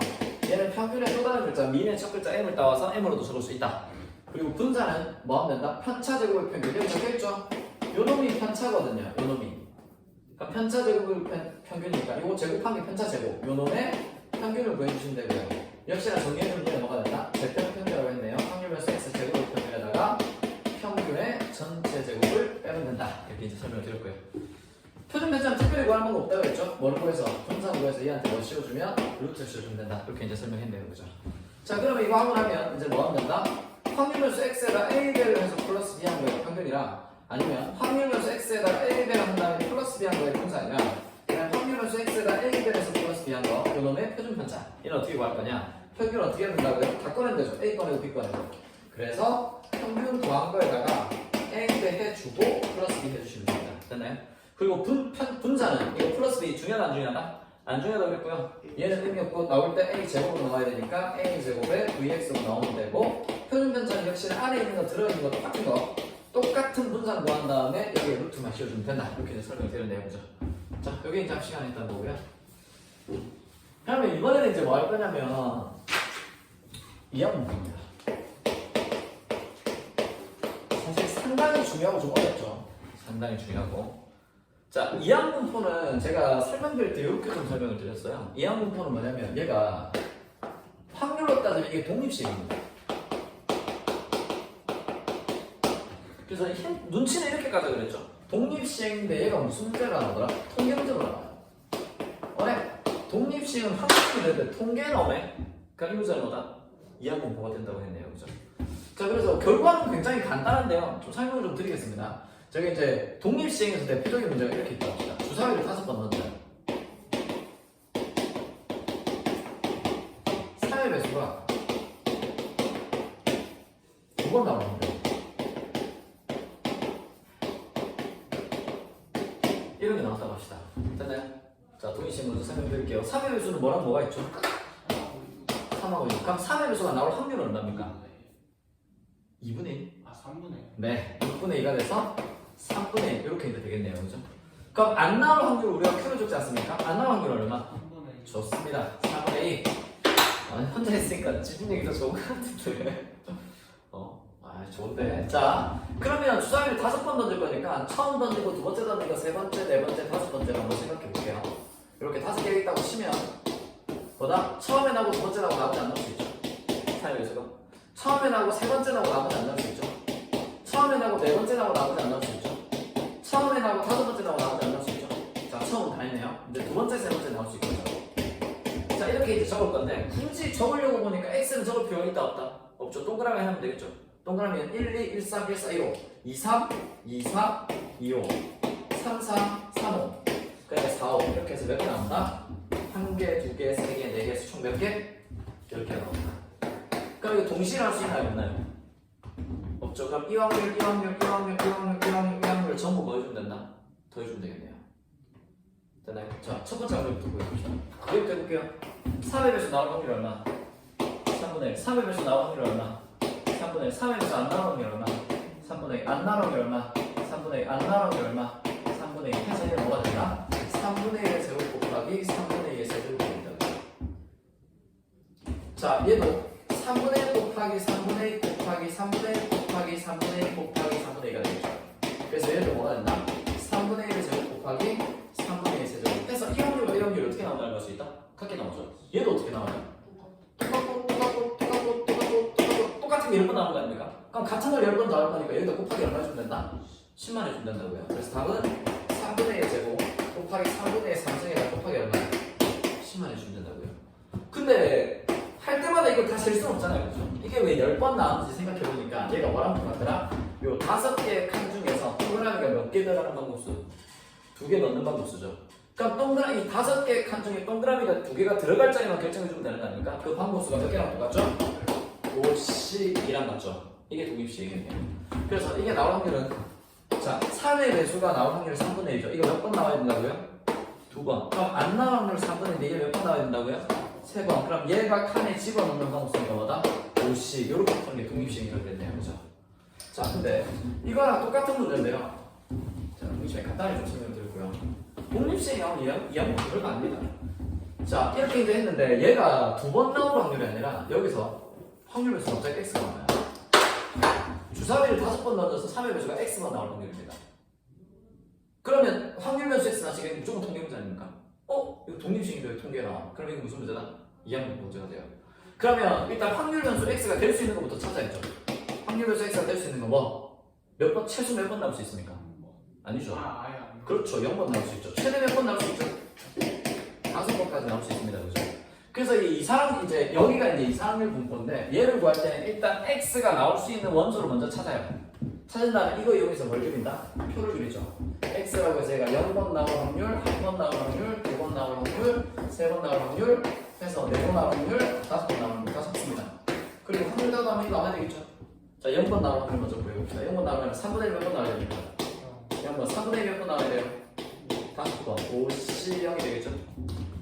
얘는 평균의 또 다른 글자 민의 첫 글자 m을 따와서 m으로도 적을 수 있다. 그리고 분산은 뭐 하면 된다? 편차 제곱의 평균 여기 적혀있죠? 요놈이 편차거든요. 요놈이 그러니까 편차 제곱의 평균이니까 이거 제곱한 게 편차 제곱 요놈의 평균을 구해주시면 되고요. 역시나 정리해준 문제는 뭐가 된다? 제편 평균이라고 했네요. 확률 변수 x 제곱의 평균에다가 평균의 전체 제곱을 빼면 된다. 이렇게 이제 설명을 드렸고요. 표준 편차는 특별히 구하는 건 없다고 했죠? 뭐를 구해서? 분산 구해서 얘한테 뭐 씌워주면 루트를 씌워주면 된다. 이렇게 이제 설명했네요. 그죠? 자, 그러면 이거 하고 나면 이제 뭐 하면 된다? 확률 변수 x에다 a배를 해서 플러스 b 한 거예요. 평균이랑 아니면 확률 변수 x에다 a배를 한 다음에 플러스 b 한 거예요. 분산이랑 그냥 확률 변수 x에다 a배를 해서 플러스 b 한 거. 요놈의 표준 편차. 얘는 어떻게 구할 거냐? 평균 어떻게 해야 된다고요? 다 꺼내면 되죠. A 꺼내고 B 꺼내고. 그래서 평균 구한 거에다가 A 배 해주고 플러스 B 해주시면 됩니다. 됐나요? 그리고 분산은 이거 플러스 B 중요하다 안 중요하다? 안 중요하다고 그랬고요. 얘는 의미 없고 나올 때 A 제곱으로 나와야 되니까 A 제곱에 VX로 나오면 되고 표준 편차는 역시 안에 있는 거 들어있는 거 똑같은 거 똑같은 분산 구한 다음에 여기에 루트만 씌워주면 된다. 이렇게 이제 설명이 되는 내용이죠. 자, 여기 이제 시간이 있다는 거고요. 그러면 이번에는 이제 뭐 할 거냐면 이항분포입니다. 사실 상당히 중요하고 좀 어렵죠. 상당히 중요하고. 자, 이항분포는 제가 설명드릴 때 이렇게 좀 설명을 드렸어요. 이항분포는 뭐냐면 얘가 확률로 따지면 이게 독립식입니다. 그래서 눈치는 이렇게 까자 그랬죠. 독립식인데 얘가 무슨 문제가 나오더라? 통계 문제로 나와요. 독립식은 확률이 되는데 통계는 오네. 그러니까 이 문제는 뭐다? 이항분포가 된다고 했네요. 그죠? 자, 그래서 결과는 굉장히 간단한데요. 좀 설명을 좀 드리겠습니다. 저기 이제 독립시행에서 대표적인 문제가 이렇게 있다고 합시다. 주사위를 5번 넣었어요. 3의 배수가 2번 나오는 거예요. 이런 게 나왔다고 합시다. 됐나요? 자, 독립시행 먼저 설명드릴게요. 3의 배수는 뭐랑 뭐가 있죠? 3하고 6. 그럼 3의 배수가 나올 확률은 얼마입니까? 2분의 1? 아, 3분의 1. 네, 6분의 2가 돼서 3분의 1 이렇게 이제 되겠네요. 그죠? 그럼 안 나올 확률 우리가 표를 줬지 않습니까? 안 나올 확률 얼마? 3분의 1. 좋습니다. 4분의 2. 혼자 했으니까 집중력이 더 좋은 것 같은데. 좋은데. 자, 그러면 주사위를 5번 던질 거니까 처음 던지고 두 번째 던지고 세 번째, 네 번째, 다섯 번째를 한번 생각해 볼게요. 이렇게 5개 있다고 치면 보다 처음에 나고 두 번째 나고 나머지 안 나올 수 있죠. 사이에서가 처음에 나고 세 번째 나고 나머지 안 나올 수 있죠. 처음에 나고 네 번째 나고 나머지 안 나올 수 있죠. 처음에 나고 5번째 나고 나머지 안 나올 수 있죠. 자, 처음은 다 있네요. 이제 두 번째, 세 번째 나올 수 있거든요. 자, 이렇게 이제 적을 건데 굳이 적으려고 보니까 x는 적을 필요가 있다 없다? 없죠. 동그라미 하면 되겠죠. 동그라미는 1, 2, 1, 3, 1, 4, 2, 5 2, 3, 2, 4, 2, 5 3, 4, 3, 5 그러니까 4, 5 이렇게 해서 몇 개 나온다? 1개, 2개, 3개, 4개, 총 몇 개? 10개 나온다. 그럼 이거 동시에 할 수 있나요? 없나요? 없죠. 그럼 이 확률, 이 확률, 이 확률, 이 확률, 이 확률, 이 확률 전부 뭐 해주면 된다? 더해주면 되겠네요. 됐나요? 자, 첫 번째 확률부터 보여줍시다. 이렇게 해볼게요. 3의 배수 나올 확률 얼마? 3분의 1. 3의 배수 나올 확률 얼마? 3분의 1. 3의 배수 안 나올 확률 얼마? 3분의 1. 안 나올 확률 얼마? 3분의 1. 안 나올 확률 얼마? 3분의 1. 해서 얘는 뭐가 된다? 3분의 1의 제곱 곱하기 3분의 2의 세제곱입니다. 자, 얘도 3분의 1 곱하기 3분의 1 곱하기 3분의 1 곱하기 3분의 1 곱하기 3분의 2가 되겠죠. 그래서 얘도 뭐가 된다? 3분의 1의 제곱 곱하기 3분의 2의 세제곱. 해서 이 확률과 이 확률이 어떻게 나온다는 걸 수 있다? 같게 나오죠. 얘도 어떻게 나와요? 똑같은 게 10번 나오는 거 아닙니까? 그럼 같은 걸 10번 나올 거니까 여기다 곱하기 얼마 주면 된다? 10만 해준다고요. 그래서 답은 3분의 1 제곱 곱하기 3분의 1 3승에다 곱하기 얼마야? 10만 해준다고요. 근데 할 때마다 이걸 다 셀 수는 없잖아요. 그죠? 이게 왜 10번 나왔는지 생각해보니까 얘가 뭐랑 똑같더라? 요 5개 칸 중에서 동그라미가 몇 개 들어가는 방법수? 2개 넣는 방법수죠. 그러니까 동그라미 5개 칸 중에 동그라미가 2개가 들어갈 자리만 결정해주면 되는 거 아닙니까? 그 방법수가 몇 개랑 똑같죠? 52랑 맞죠? 이게 독립식이에요. 그래서 이게 나올 확률은 자 3의 배수가 나올 확률이 3분의 1이죠. 이거 몇 번 나와야 된다고요? 2번. 그럼 안 나올 확률 3분의 4개 몇 번 나와야 된다고요? 3번. 그럼 얘가 칸에 집어넣는 방법수가 뭐다? 50. 이렇게 푸는 게 독립식이라고 됐네요. 그죠? 자 근데 이거랑 똑같은 문제인데요. 자 독립식 간단히 좀 설명드리고요. 독립식이 나오면 이 항목 별거 아닙니다. 자 이렇게 이제 했는데 얘가 2번 나올 확률이 아니라 여기서 확률 배수가 갑자기 x가 나와요. 주사위를 5번 넣어서 3의 배수가 x만 나올 확률입니다. 그러면 확률 변수 x나 지금 무조건 통계 문제 아닙니까? 이거 독립식인데 왜 통계 나와? 그럼 이거 무슨 문제다? 2학년 문제가 돼요. 그러면 일단 확률 변수 x가 될 수 있는 것부터 찾아야죠. 확률 변수 x가 될 수 있는 건 뭐? 몇 번, 최소 몇 번 나올 수 있습니까? 아니죠. 그렇죠. 0번 나올 수 있죠. 최대 몇 번 나올 수 있죠? 5번까지 나올 수 있습니다. 그죠? 그래서 이 사람 이제 여기가 이제 이상률 분포인데 얘를 구할 때는 일단 x가 나올 수 있는 원소를 먼저 찾아요. 찾은 다음에 이거 이용해서 뭘 그린다? 표를 그리죠. x라고 해서 얘가 0번 나올 확률, 1번 나올 확률, 2번 나올 확률, 3번 나올 확률 해서 4번 나올 확률, 5번 나올 확률 다 섞습니다. 그리고 확률 따도 이거 나와야 되겠죠. 자 0번 나올 확률 먼저 보여봅시다. 0번 나오면 3분의 1 몇 번 나와야 됩니까? 0번 3분의 1 몇 번 나와야 돼요? 5번 50이 되겠죠.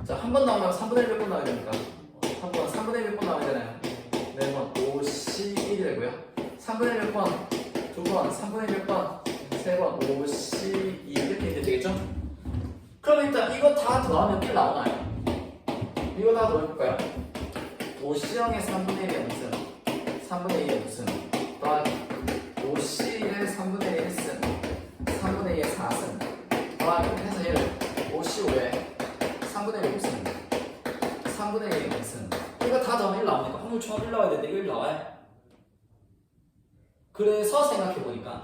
자, 한 번 나오면 3분의 1 몇 번 나와야 됩니까? 한 번 3분의 1 몇 번 나와야 되나요? 4번 51이 되고요. 3분의 1 몇 번? 2번 3분의 1 몇 번? 3번 52 이렇게 되겠죠? 그럼 일단 이거 다 더하면 1 나오나요? 이거 다 더해볼까요? 50의 3분의 1의 무슨? 3분의 2의 무슨? 더하기 50의 3분의 1의 쓴 3분의 2의 4승 더하기 해서 얘를 55에 3분의 1 무슨? 3분의 1의 무슨? 이거 다 더하면 1 나오니까 확률 처음 1 나와야 되는데 이거 1 나와요? 그래서 생각해보니까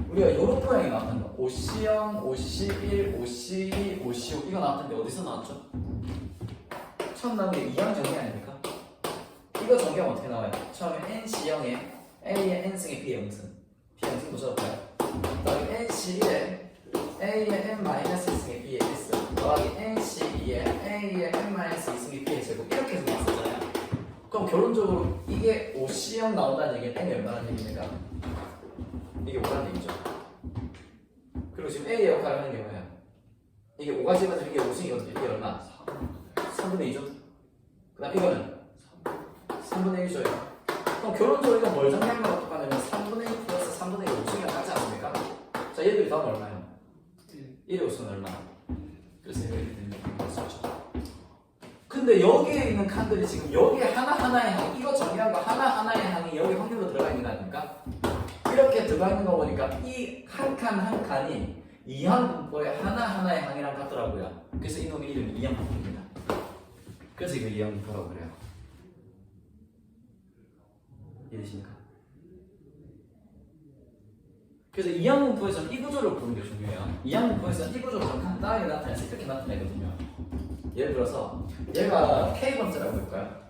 우리가 이런 모양이 나왔던 거 50, 51, 52, 55 이거 나왔던데 어디서 나왔죠? 처음 나온 게 2항 정리 아닙니까? 이거 전개하면 어떻게 나와요? 처음에 NC0에 A의 N승의 B의 영승 B영승 붙여볼까요? 그다음에 NC1에 A의 N-1승의 B의 1승 더하기 NC2에 A의 N-2승의 B의 제곱 이렇게 해서 나왔었잖아요. 그럼 결론적으로 이게 5C형 나온다는 얘기는 N이 얼마나 얘기입니까? 이게 5라는 얘기죠. 그리고 지금 A의 역할을 하는 게 뭐예요? 이게 5가 집어서 이게 5승이거든요. 이게 얼마? 3분의 2죠. 그 다음 이거는 3분의 1이죠. 그럼 결론적으로 이건 뭘 정리한 거랑 똑같냐면 3분의 1 플러스 3분의 1 5승이랑 같지 않습니까? 자 얘들이 다음 얼마예요? 1의 5승은 얼마? 그래서 이렇게 되는 거죠. 근데 여기에 있는 칸들이 지금 여기에 하나하나의 항 이거 정리한 거 하나하나의 항이 여기 확률로 들어가 있는 거 아닙니까? 이렇게 들어가 있는 거 보니까 이 한 칸 한 칸이 이항 분포의 하나하나의 항이랑 같더라고요. 그래서 이놈의 이름이 이항 분포입니다. 그래서 이거 이항 분포라고 그래요. 이해되십니까? 그래서 이항 분포에서는 이 구조를 보는 게 중요해요. 이항 분포에서는 이 구조를 좀 간단하게 나타내서 이렇게 나타내거든요. 예를 들어서 얘가 K번째라고 볼까요?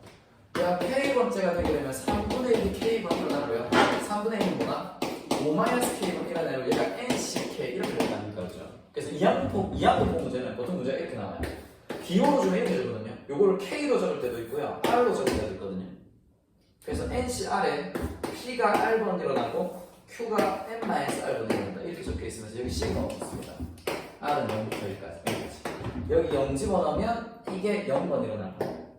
얘가 K번째가 되게 되면 3분의 1이 K번으로 나고요. 3분의 1은 뭐다? 5-K번 일어나요. 얘가 NCK 이렇게 된다는 거죠. 그래서 이항분포 문제는 보통 문제가 이렇게 나와요. 기호로 주면 이렇게 되거든요. 요거를 K로 적을 때도 있고요. R로 적을 때도 있거든요. 그래서 NCR에 P가 R번 일어나고 Q가 N-R번 일어난다. 이렇게 적혀 있으면서 여기 C가 없습니다. R은 0부터 여기까지. 여기 0 집어넣으면 이게 0번 일어나고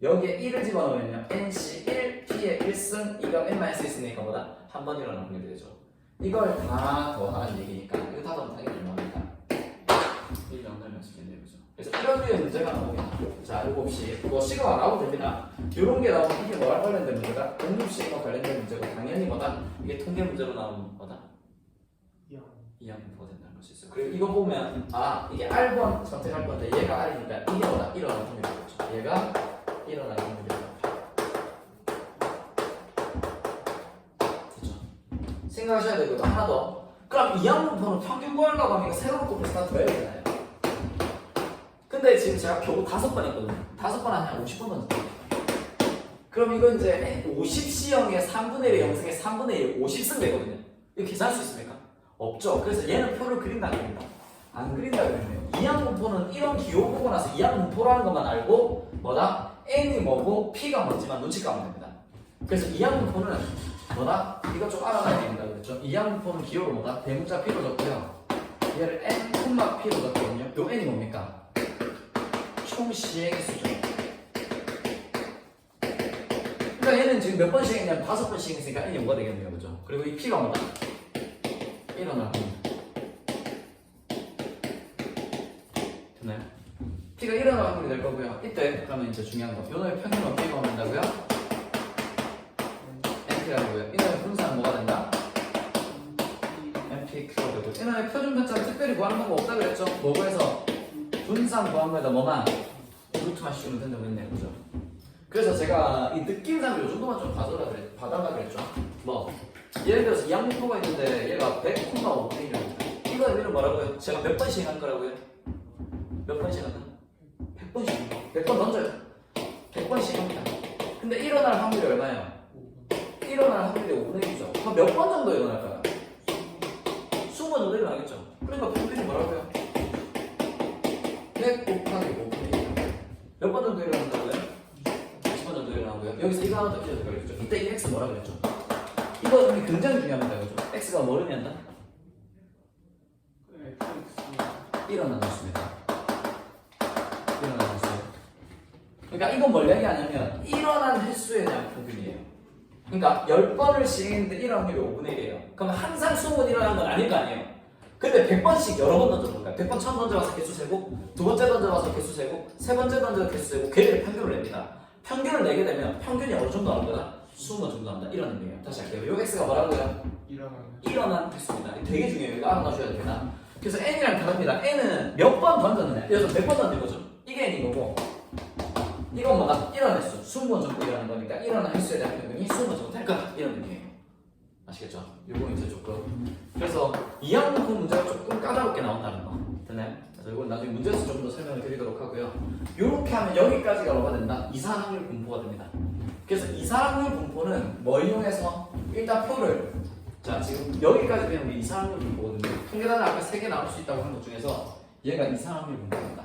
여기에 1을 집어넣으면요 NC1, P의 1승, 이거 N-1승이니까 뭐다? 한 번 일어나는 확률이 되죠. 이걸 다 더하는 얘기니까 이거 다 더하면 당연히 얼마입니까? 1 정도면 수준이에요. 그죠? 그래서 이런 류의 문제가 나오겠다. 자, 이거 혹시 뭐 시그마 나오도 됩니다. 이런 게 나오면 이게 뭐랑 관련된 문제가? 독립식과 관련된 문제고 당연히 뭐다? 이게 통계 문제로 나오는 거다? 이항 분포가 된다는 걸 수 있어요. 그리고 이거 보면 이게 R번 선택할 건데 얘가 R이니까 이게 뭐다? 일어나는 확률이죠. 얘가 일어나는 확률이다. 됐죠? 생각하셔야 되고 하나 더 그럼 이항분포는 평균 구하려고 하면 세로로 곱해서 다 더해야 되잖아요. 근데 지금 제가 겨우 5번 했거든요. 5번 아니야 50번 던졌다. 그럼 이거 이제 50C형의 3분의 1의 0승에 3분의 1 50승 되거든요. 이거 계산할 수 있습니까? 없죠. 그래서 얘는 표를 그린다 안 그린다? 안 그린다 그랬네요. 이항분포는 이런 기호 보고 나서 이항분포라는 것만 알고 뭐다? N이 뭐고 P가 뭔지만 눈치 까면 됩니다. 그래서 이항분포는 뭐다? 이거 좀 알아놔야 됩니다. 그렇죠? 이항분포는 기호로 뭐다? 대문자 P로 적고요. 얘를 N, P로 적거든요. 요 N이 뭡니까? 총 시행의 수죠. 그러니까 얘는 지금 몇 번 시행했냐면 5번 시행했으니까 N이 5가 되겠네요. 그죠? 그리고 이 P가 뭐다? 일어날 겁니다. 됐나요? P가 일어날 확률이 될 거고요. 이때 그러면 이제 중요한 거. 요 놈의 평균 어떻게 구한다고요? NP가 되고요. 이 놈의 분산은 뭐가 된다? NPQ가 되고. 이 놈의 표준 편차를 특별히 구하는 방법 없다 그랬죠? 뭐고 해서 분산 구한 거에다 뭐만 루트만 씌우면 된다고 했네요. 그죠? 그래서 제가 이 느낌상 요 정도만 좀 봐달라 그랬죠? 뭐 예를 들어서 이항분포가 있는데 얘가 100,5분의 이거 의미는 뭐라고요? 제가 몇 번 시행할 거라고요? 몇 번 시행한다? 100번 100번 던져요. 100번 시행합니다. 근데 일어날 확률이 얼마예요? 일어날 확률이 5분의 1이죠. 그럼 몇 번 정도 일어날까요? 20번 정도 일어나겠죠. 그러니까 평균이 뭐라고요? 100 곱하기 5분의 1. 몇 번 정도 일어난다고요? 20번 정도 일어나고요. 여기서 이거 하나 더 필요해서 그랬죠. 이때 이 X 뭐라 그랬죠? 이거 굉장히 중요합니다. 그죠? X가 뭐를 한다? 일어나는 수입니다. 일어나는 수. 그러니까 이건 뭘 얘기하냐면 일어난 횟수에 대한 평균이에요. 그러니까 10번을 시행했는데 일어난 확률이 5분의 1이에요. 그럼 항상 20번 일어나는 건 아닐 거 아니에요. 근데 100번씩 여러 번 던져볼까요? 100번 처음 던져봐서 개수 세고, 두 번째 던져봐서 개수 세고, 세 번째 던져서 개수 세고, 걔들의 평균을 냅니다. 평균을 내게 되면 평균이 어느 정도 나온 거다? 20번 정도 나온다. 이런 의미예요. 다시 할게요. 요 X가 뭐라고요? 일어난 횟수입니다. 되게 중요해요. 이거 알아놔줘야 됩니다. 그래서 N이랑 다릅니다. N은 몇 번 던졌느냐. 여기서 100번 던진 거죠. 이게 N인 거고, 이건 뭐다? 일어난 횟수. 20번 정도 일어나는 거니까 일어난 횟수에 대한 평균이 20번 정도 될 거다. 이런 의미예요. 아시겠죠? 요거 이제 조금. 그래서 이항분포 문제가 조금 까다롭게 나온다는 거. 됐나요? 그래서 이건 나중에 문제에서 좀 더 설명을 드리도록 하고요. 요렇게 하면 여기까지가 뭐가 된다? 이산확률 분포가 됩니다. 그래서 이산확률 분포는 뭘 이용해서 일단 표를 자 지금 여기까지 배운 게 이산확률 분포거든요. 통계단을 아까 3개 나올 수 있다고 한 것 중에서 얘가 이산확률 분포입니다.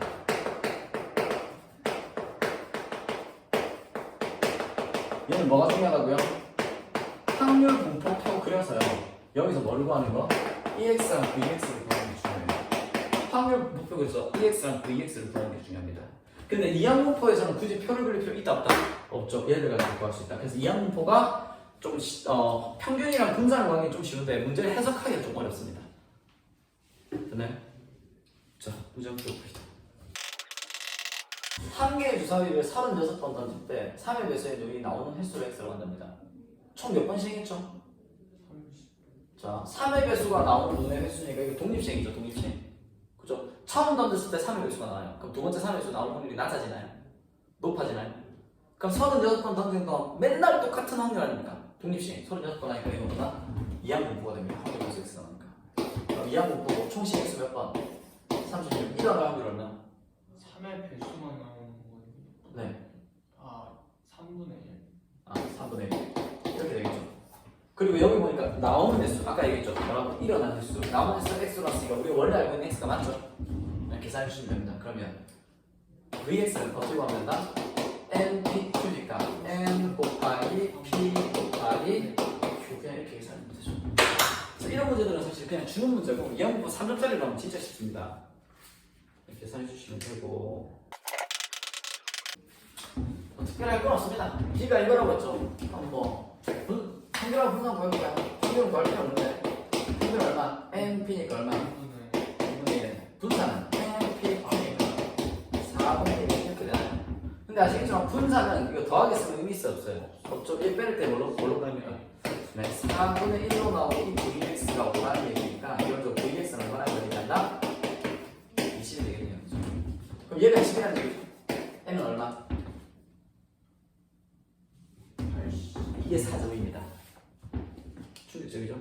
얘는 뭐가 중요하다고요? 확률 분포 표 그려서요. 여기서 뭘 구하는 거? EX랑 VX를 구하는 게 중요해요. 확률 분포 그래서 EX랑 VX를 구하는 게 중요합니다. 근데 이항분포에서는 굳이 표를 그릴 필요 있다 없다? 없죠. 얘를 가지고 구할 수 있다. 그래서 이항분포가 좀 평균이랑 분산을 구하는 게 좀 쉬운데 문제를 해석하기가 좀 어렵습니다. 됐나요? 자, 문제 한번 풀어봅시다. 한 개의 주사위를 36번 던질 때 3의 배수의 눈이 나오는 횟수로 X라고 한답니다. 총 몇 번 시행했죠? 자, 3의 배수가 나오는 눈의 횟수니까 이거 독립시행이죠, 독립시행. 그죠? 처음 던졌을 때 3의 배수가 나와요. 그럼 두 번째 3의 배수 나올 확률이 낮아지나요? 높아지나요? 그럼 36번 던진 거 맨날 똑같은 확률 아닙니까? 독립시행 36번 하니까 이거보다 이항분포가 됩니다. 확률 배수 X가 나니까. 그럼 이항분포 총 시행수 몇 번? 36. 일어날 확률 얼마? 3의 배수만 나오는 거니? 네. 아, 3분의 1. 아, 3분의 1. 이렇게 되겠죠. 그리고 여기 보니까 나오는 횟수, 아까 얘기했죠. 뭐라고? 일어난 횟수. 나오는 횟수 X라서 우리가 원래 알고 있는 X가 맞죠? 계산해 주시면 됩니다. 그러면 VX는 어떻게 하면 된다? NPQ니까 N 곱하기 P 곱하기 Q 그냥 이렇게 계산하면 되죠. 그래서 이런 문제들은 사실 그냥 주는 문제고 이항분포 3점짜리로 하면 진짜 쉽습니다. 이렇게 계산해 주시면 되고 특별히 할 건 없습니다. P가 이거라고 했죠. 뭐 평균하고 분산 구해볼까요? 평균은 구할 필요 없는데 평균 얼마? NP니까 얼마? 2분의 1. 분산은 NPQ니까 4분의 1 이렇게 되나요? 근데 아시겠지만 분산은 이거 더하기 쓰면 의미 있어 없어요? 없죠? 1 빼를 때 뭘로 갑니까? 네, 4분의 1로 나오고 이 VX가 5라는 얘기니까 이걸 VX는 얼마나 걸리는다? 20이 되겠네요. 그럼 얘가 20이라는 얘기죠? N은 얼마? 이게 4점입니다. 충격적이죠?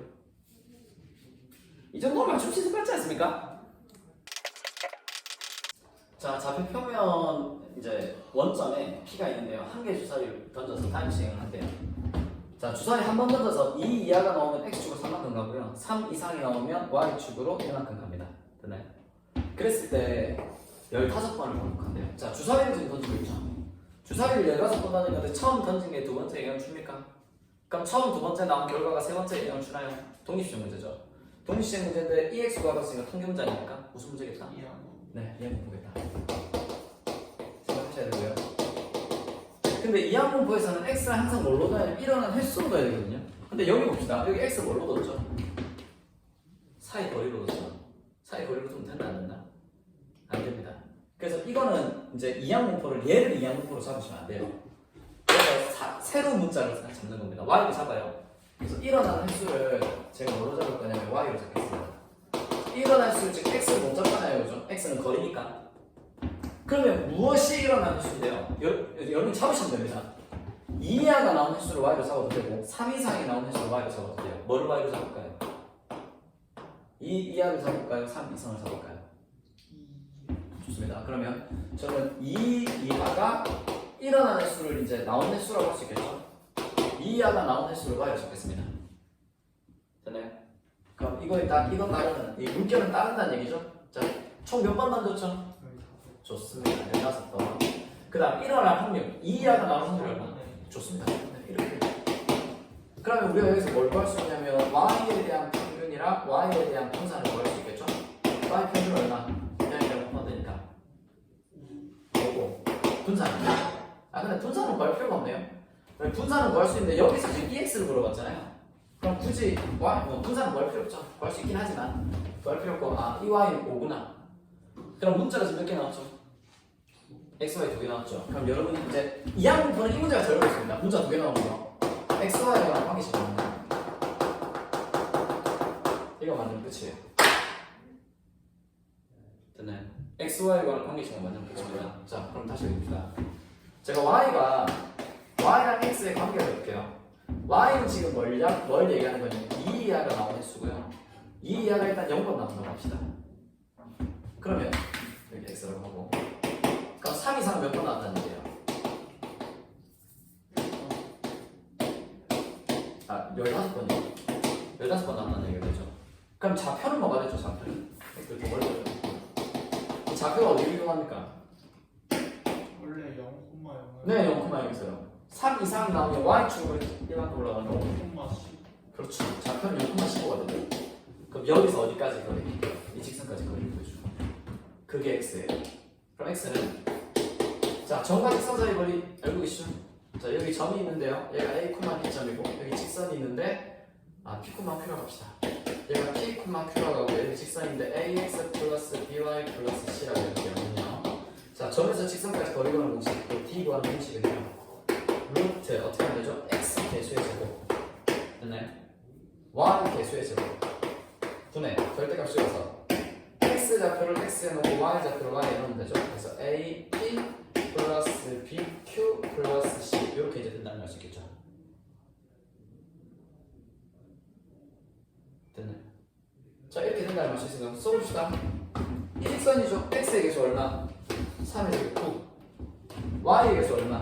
자, 좌표 표면 이제 원점에 P가 있는데요. 한 개의 주사위를 던져서 타임 시행을 한대요. 자, 주사위 한 번 던져서 2 이하가 나오면 X축으로 3만큼 가고요. 3 이상이 나오면 Y축으로 1만큼 갑니다. 됐나요? 그랬을 때 15번을 반복한대요. 자, 주사위를 지금 던지고 있죠. 주사위를 16번 던졌는데 처음 던진 게 두 번째 영향을 줍니까? 그럼 처음 두 번째 나온 결과가 세 번째 영향을 주나요? 독립시행 문제죠. 독립시행 문제인데 EX가 받았으니까 통계 문제니까 무슨 문제겠다? 이하고 네, 이항 보겠다. 생각하셔야 되고요. 근데 이항 분포에서는 X를 항상 뭘로 둬야 일어나는 횟수로 둬야 되거든요. 근데 여기 봅시다. 여기 X 뭘로 뒀죠? 사이 거리로 뒀죠. 사이 거리로 두면 된다 안 된다? 안 됩니다. 그래서 이거는 이제 이항 분포를 얘를 이항 분포로 잡으시면 안 돼요. 그래서 새로운 문자를 잡는 겁니다. Y로 잡아요. 그래서 일어나는 횟수를 제가 뭐로 잡을 거냐면 Y로 잡겠습니다. 일어날 수 즉 X를 못 잡잖아요, 그죠? X는 거리니까. 그러면 무엇이 일어나는 횟수인데요? 여러분 잡으시면 됩니다. 2 이하가 나온 횟수를 Y로 잡아도 되고 3 이상이 나온 횟수를 Y로 잡아도 돼요. 뭐를 Y로 잡을까요? 2 이하를 잡을까요? 3 이상을 잡을까요? 좋습니다. 그러면 저는 2 이하가 일어나는 횟수를 이제 나온 횟수라고 할 수 있겠죠? 2 이하가 나온 횟수를 Y로 잡겠습니다. 됐나요? 그럼 이건 따르는, 이 물결은 따른다는 얘기죠? 자, 총 몇 번 던졌죠? 좋습니다. 16번. 그 다음 일어날 확률, 2 이하가 나오는 확률 얼마? 좋습니다. 네, 이렇게. 그러면 우리가 여기서 뭘 구할 수 있냐면 Y에 대한 평균이랑 Y에 대한 분산을 구할 수 있겠죠? Y 평균 얼마? 그냥 이렇게 되니까. 그리고 분산입니다. 아, 근데 분산은 구할 필요가 없네요. 분산은 구할 수 있는데 여기서 지금 EX를 물어봤잖아요. 그럼 굳이 분산은 구할 필요 없죠. 구할 수 있긴 하지만 구할 필요 없고 이 Y는 5구나. 그럼 문자가 지금 몇 개 나왔죠? XY 2개 나왔죠. 그럼 여러분 이제 이항 분포는 이 문제가 제일 어렵습니다. 문자 2개 나오는 거. XY랑 관계식 나옵니다. 이거 만들면 끝이에요. 됐나요? XY와 관계식을 만들면 끝입니다. 자, 그럼 다시 해봅시다. 제가 Y랑 X의 관계를 볼게요. Y는 지금 뭘 얘기하는 거냐면 2 이하가 나온 횟수고요. 2 이하가 일단 0번 나온다고 합시다. 그러면 여기 X라고 하고 그럼 3 이상 몇 번 나왔다는 얘기예요? 15번이요. 15번 나왔다는 얘기가 되죠. 그럼 좌표는 뭐가 되죠? 좌표는? 이렇게 멀리 이 좌표가 어디로 이동합니까? 원래 0,0 네, 0,0에서요. 3 이상이 나오면 Y축으로 1만큼 올라가는 거. 0,10 그렇죠. 좌표는 0,15가 되죠. 그럼 여기서 어디까지 거리? 이 직선까지 거리를 보여줘. 그게 X예요. 그럼 X는 자, 점과 직선 사이 거리 알고 계시죠? 자, 여기 점이 있는데요. 얘가 A, P점이고 여기 직선이 있는데 P, Q로 갑시다. 얘가 P, Q로 가고 여기 직선인데 AX 플러스 BY 플러스 C라고 이렇게 하면요. 자, 점에서 직선까지 거리 구하는 공식, 그 D 구하는 공식은요. 루트 어떻게 하면 되죠? X 개수의 제곱 됐나요? Y 개수의 제곱 분의 절대값 씌워서 X 좌표를 X에 놓고 Y 좌표를 Y에 넣으면 되죠. 그래서 A, P 플러스 B, Q 플러스 C 이렇게 이제 된다는 걸 알 수 있겠죠. 됐나요? 자, 이렇게 된다는 걸 알 수 있으니까 써봅시다. 이 직선이죠. X의 개수 얼마? 3의 제곱 9 Y의 개수 얼마?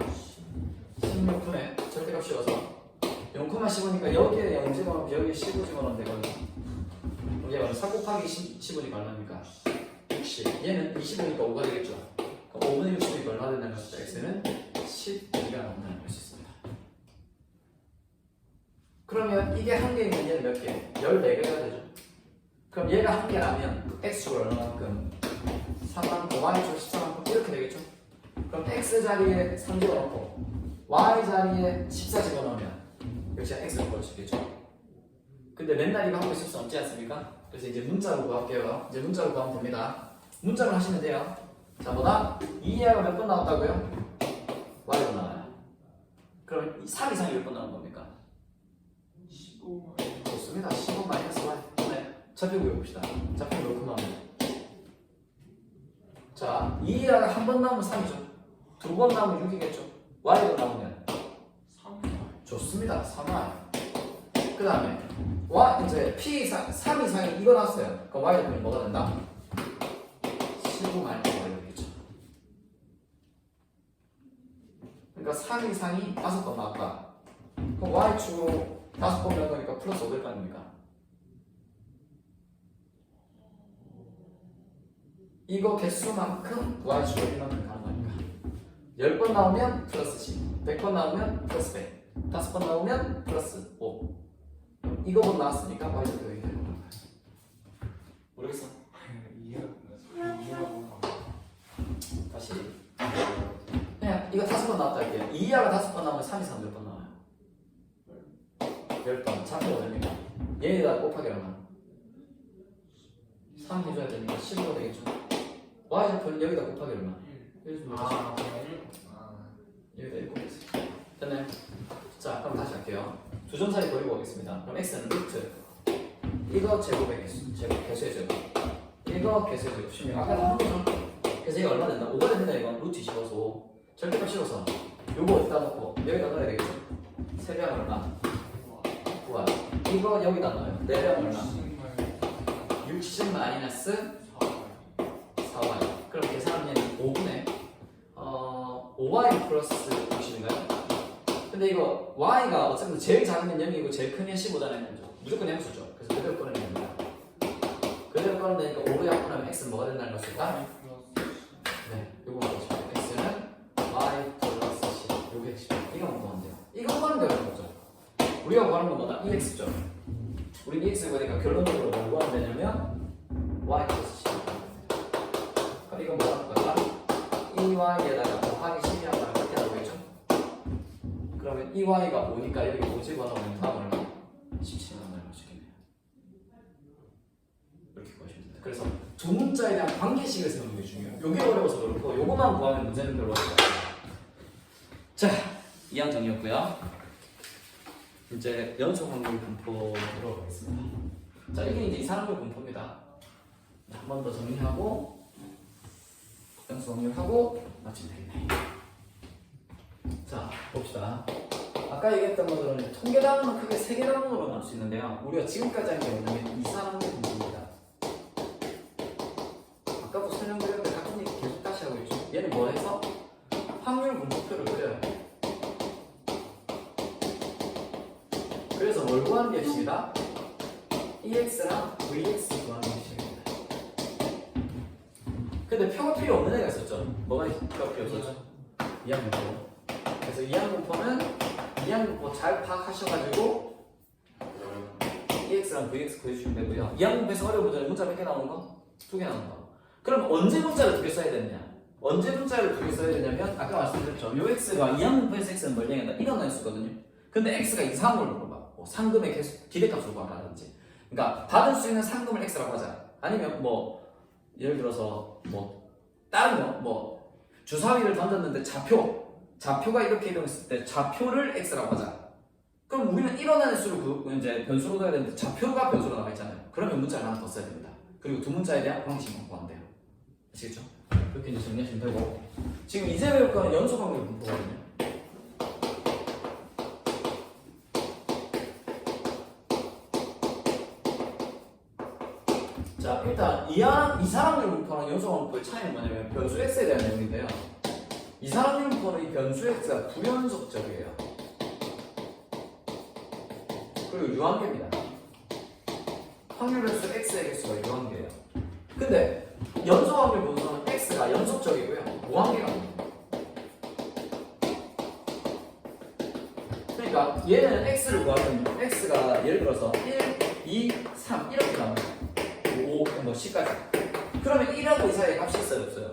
16분에 절대값 씌워서 0,15니까 여기에 0 집어넣으면 여기에 15 집어넣으면 되거든요. 여기가 4 곱하기 15니까 얼마입니까? 60. 얘는 25니까 5가 되겠죠. 그럼 5분의 60이니까 얼마 된다는 것이죠? X는 12가 나온다는 걸 수 있습니다. 그러면 이게 한 개이면 얘는 몇 개? 14개가 되죠. 그럼 얘가 한 개라면 X축을 얼마만큼? 3만큼, Y축을 14만큼 이렇게 되겠죠. 그럼 X 자리에 3 집어넣고 Y 자리에 14 집어넣으면 역시 X를 구할 수 있겠죠. 근데 맨날 이거 하고 있을 수 없지 않습니까? 그래서 이제 문자로 구할게요. 이제 문자로 구하면 됩니다. 문자로 하시면 돼요. 자, 뭐다? 2 이하가 몇 번 나왔다고요? Y로 나와요. 그럼 3 이상이 몇 번 나온 겁니까? 15 좋습니다. 15 마이너스 Y. 네. 좌표 구해봅시다. 좌표 몇 번 나오면? 자, 2 이하가 한 번 나오면 3이죠. 2번 나오면 6이겠죠. Y로 나오면 3 좋습니다. 3Y. 그 다음에 이제 P 이상, 3 이상이 이거 나왔어요. 그럼 Y는 뭐가 된다? 15 마이너스 Y 되겠죠. 그러니까 3 이상이 5번 나왔다. 그럼 y축으로 5번 간 거니까 플러스 5될 거 아닙니까? 이거 개수만큼 y축으로 이만큼 가는 거니까 10번 나오면 플러스 10, 100번 나오면 플러스 100, 5번 나오면 플러스 5. 이거만 나왔으니까 y축 여기 되는 거야. 모르겠어? 이해가 뭐야? 다시 그냥 이거 5번 나왔다 할게요. 2하가 5번 나오면 3 이상 몇 번 나와요? 10번. 참고가 됩니까? 얘에다 곱하기 얼마? 3 해줘야 되니까 15가 되겠죠? y좌표는 여기다 곱하기 얼마? 1 주면 여기다 1 곱했어. 됐나요? 자 그럼 다시 할게요. 두 점 사이 버리고 오겠습니다. 그럼 x는 루트 이거 제곱의 개수, 개수의 제곱 이거 개수의 제곱 16. 아까도 한 거죠? 그래서 이거 얼마 된다? 5가 된다 이건 루트 25서 5 절대값 씌워서 요거 어디다 넣고 여기다 넣어야 되겠죠? 3배하면 얼마? 9와 이거 여기다 넣어요. 4배하면 얼마? 60 마이너스 4y. 그럼 계산하면 5분의 5y 플러스 60인가요? 근데 이거 y가 어차피 제일 작으면 0이고 제일 크면 15잖아요. 무조건 양수죠. 그래서 그대로 꺼내면 됩니다. 그대로 꺼내니까 5로 약분하면 x는 뭐가 된다는 것일까? 네, 요거 맞죠. x는 y 플러스 10. 요게 10. 이거 구하면 돼요. 이거 구하는 게 어려운 거죠. 우리가 구하는 건 뭐다? 2x죠. 우리 2x 구하니까 결론적으로 뭐 구하면 되냐면 y 플러스 10. 그럼 이건 뭐 하는 거야? 2y에다가 더하기 10이라고 하면 그렇게 나오겠죠? 그러면 2y가 5니까 여기 5 집어넣으면 다음 얼마? 17만 원을 주겠네요. 이렇게 구하시면 됩니다. 그래서 두 문자에 대한 관계식을 세우는 게 중요해요. 요게 어려워서 그렇고 요거만 구하면 문제는 별로 어렵지 않아요. 자, 2항 정리였고요. 이제 연속 확률 분포 들어가겠습니다. 자, 이게 이제 이상확률 분포입니다. 한 번 더 정리하고 연속 확률하고 마치면 되겠네. 자, 봅시다. 아까 얘기했던 것들은 통계 단원은 크게 3개 단원으로 나눌 수 있는데요. 우리가 지금까지 한 게 뭐냐면 이상확률 분포입니다. 아까도 설명드렸는데 같은 얘기 계속 다시 하고 있죠. 얘는 뭐 해서? 확률 분포표를 그려요. 그래서 뭘 구하는 게 핵심이다? EX랑 VX 구하는 게 핵심입니다. 근데 표가 필요 없는 애가 있었죠. 뭐가 표가 필요 없었죠? 이항분포. 그래서 이항분포는 이항분포 잘 파악하셔가지고 EX랑 VX 구해주시면 되고요. 이항분포에서 어려운 문제는 문자 몇 개 나오는 거? 2개 나오는 거. 그럼 언제 문자를 2개 써야 되느냐? 언제 문자를 2개 써야 되냐면 아까 말씀드렸죠. 요 X가 이항분포에서 X는 뭘 얘기한다? 이런 횟수거든요. 근데 X가 이상함을 물어봐. 뭐 상금의 개수, 기대값을 구하라든지. 그러니까 받을 수 있는 상금을 X라고 하자. 아니면 뭐 예를 들어서 뭐 다른 뭐 주사위를 던졌는데 좌표가 이렇게 이동했을 때 좌표를 X라고 하자. 그럼 우리는 일어나는 수를 이제 변수로 넣어야 되는데 좌표가 변수로 나와 있잖아요. 그러면 문자를 하나 더 써야 됩니다. 그리고 두 문자에 대한 관계식만 구하면 돼요. 아시겠죠? 그렇게 이제 정리하시면 되고 지금 이제 배울 거는 연속 확률 분포거든요. 자, 일단 이상확률 분포랑 연속 분포의 차이는 뭐냐면 변수 x에 대한 내용인데요. 이상확률 분포는 이 변수 x가 불연속적이에요. 그리고 유한계입니다. 확률 변수 x의 개수가 유한계예요. 근데 연속 확률 분포는 x가 연속적이고요. 무한계가 아닙니다. 그러니까 얘는 x를 구하면 x가 예를 들어서 1, 2, 3 이렇게 나옵니다. 5, 뭐 10까지. 그러면 1하고 2 사이에 값이 있어요? 없어요?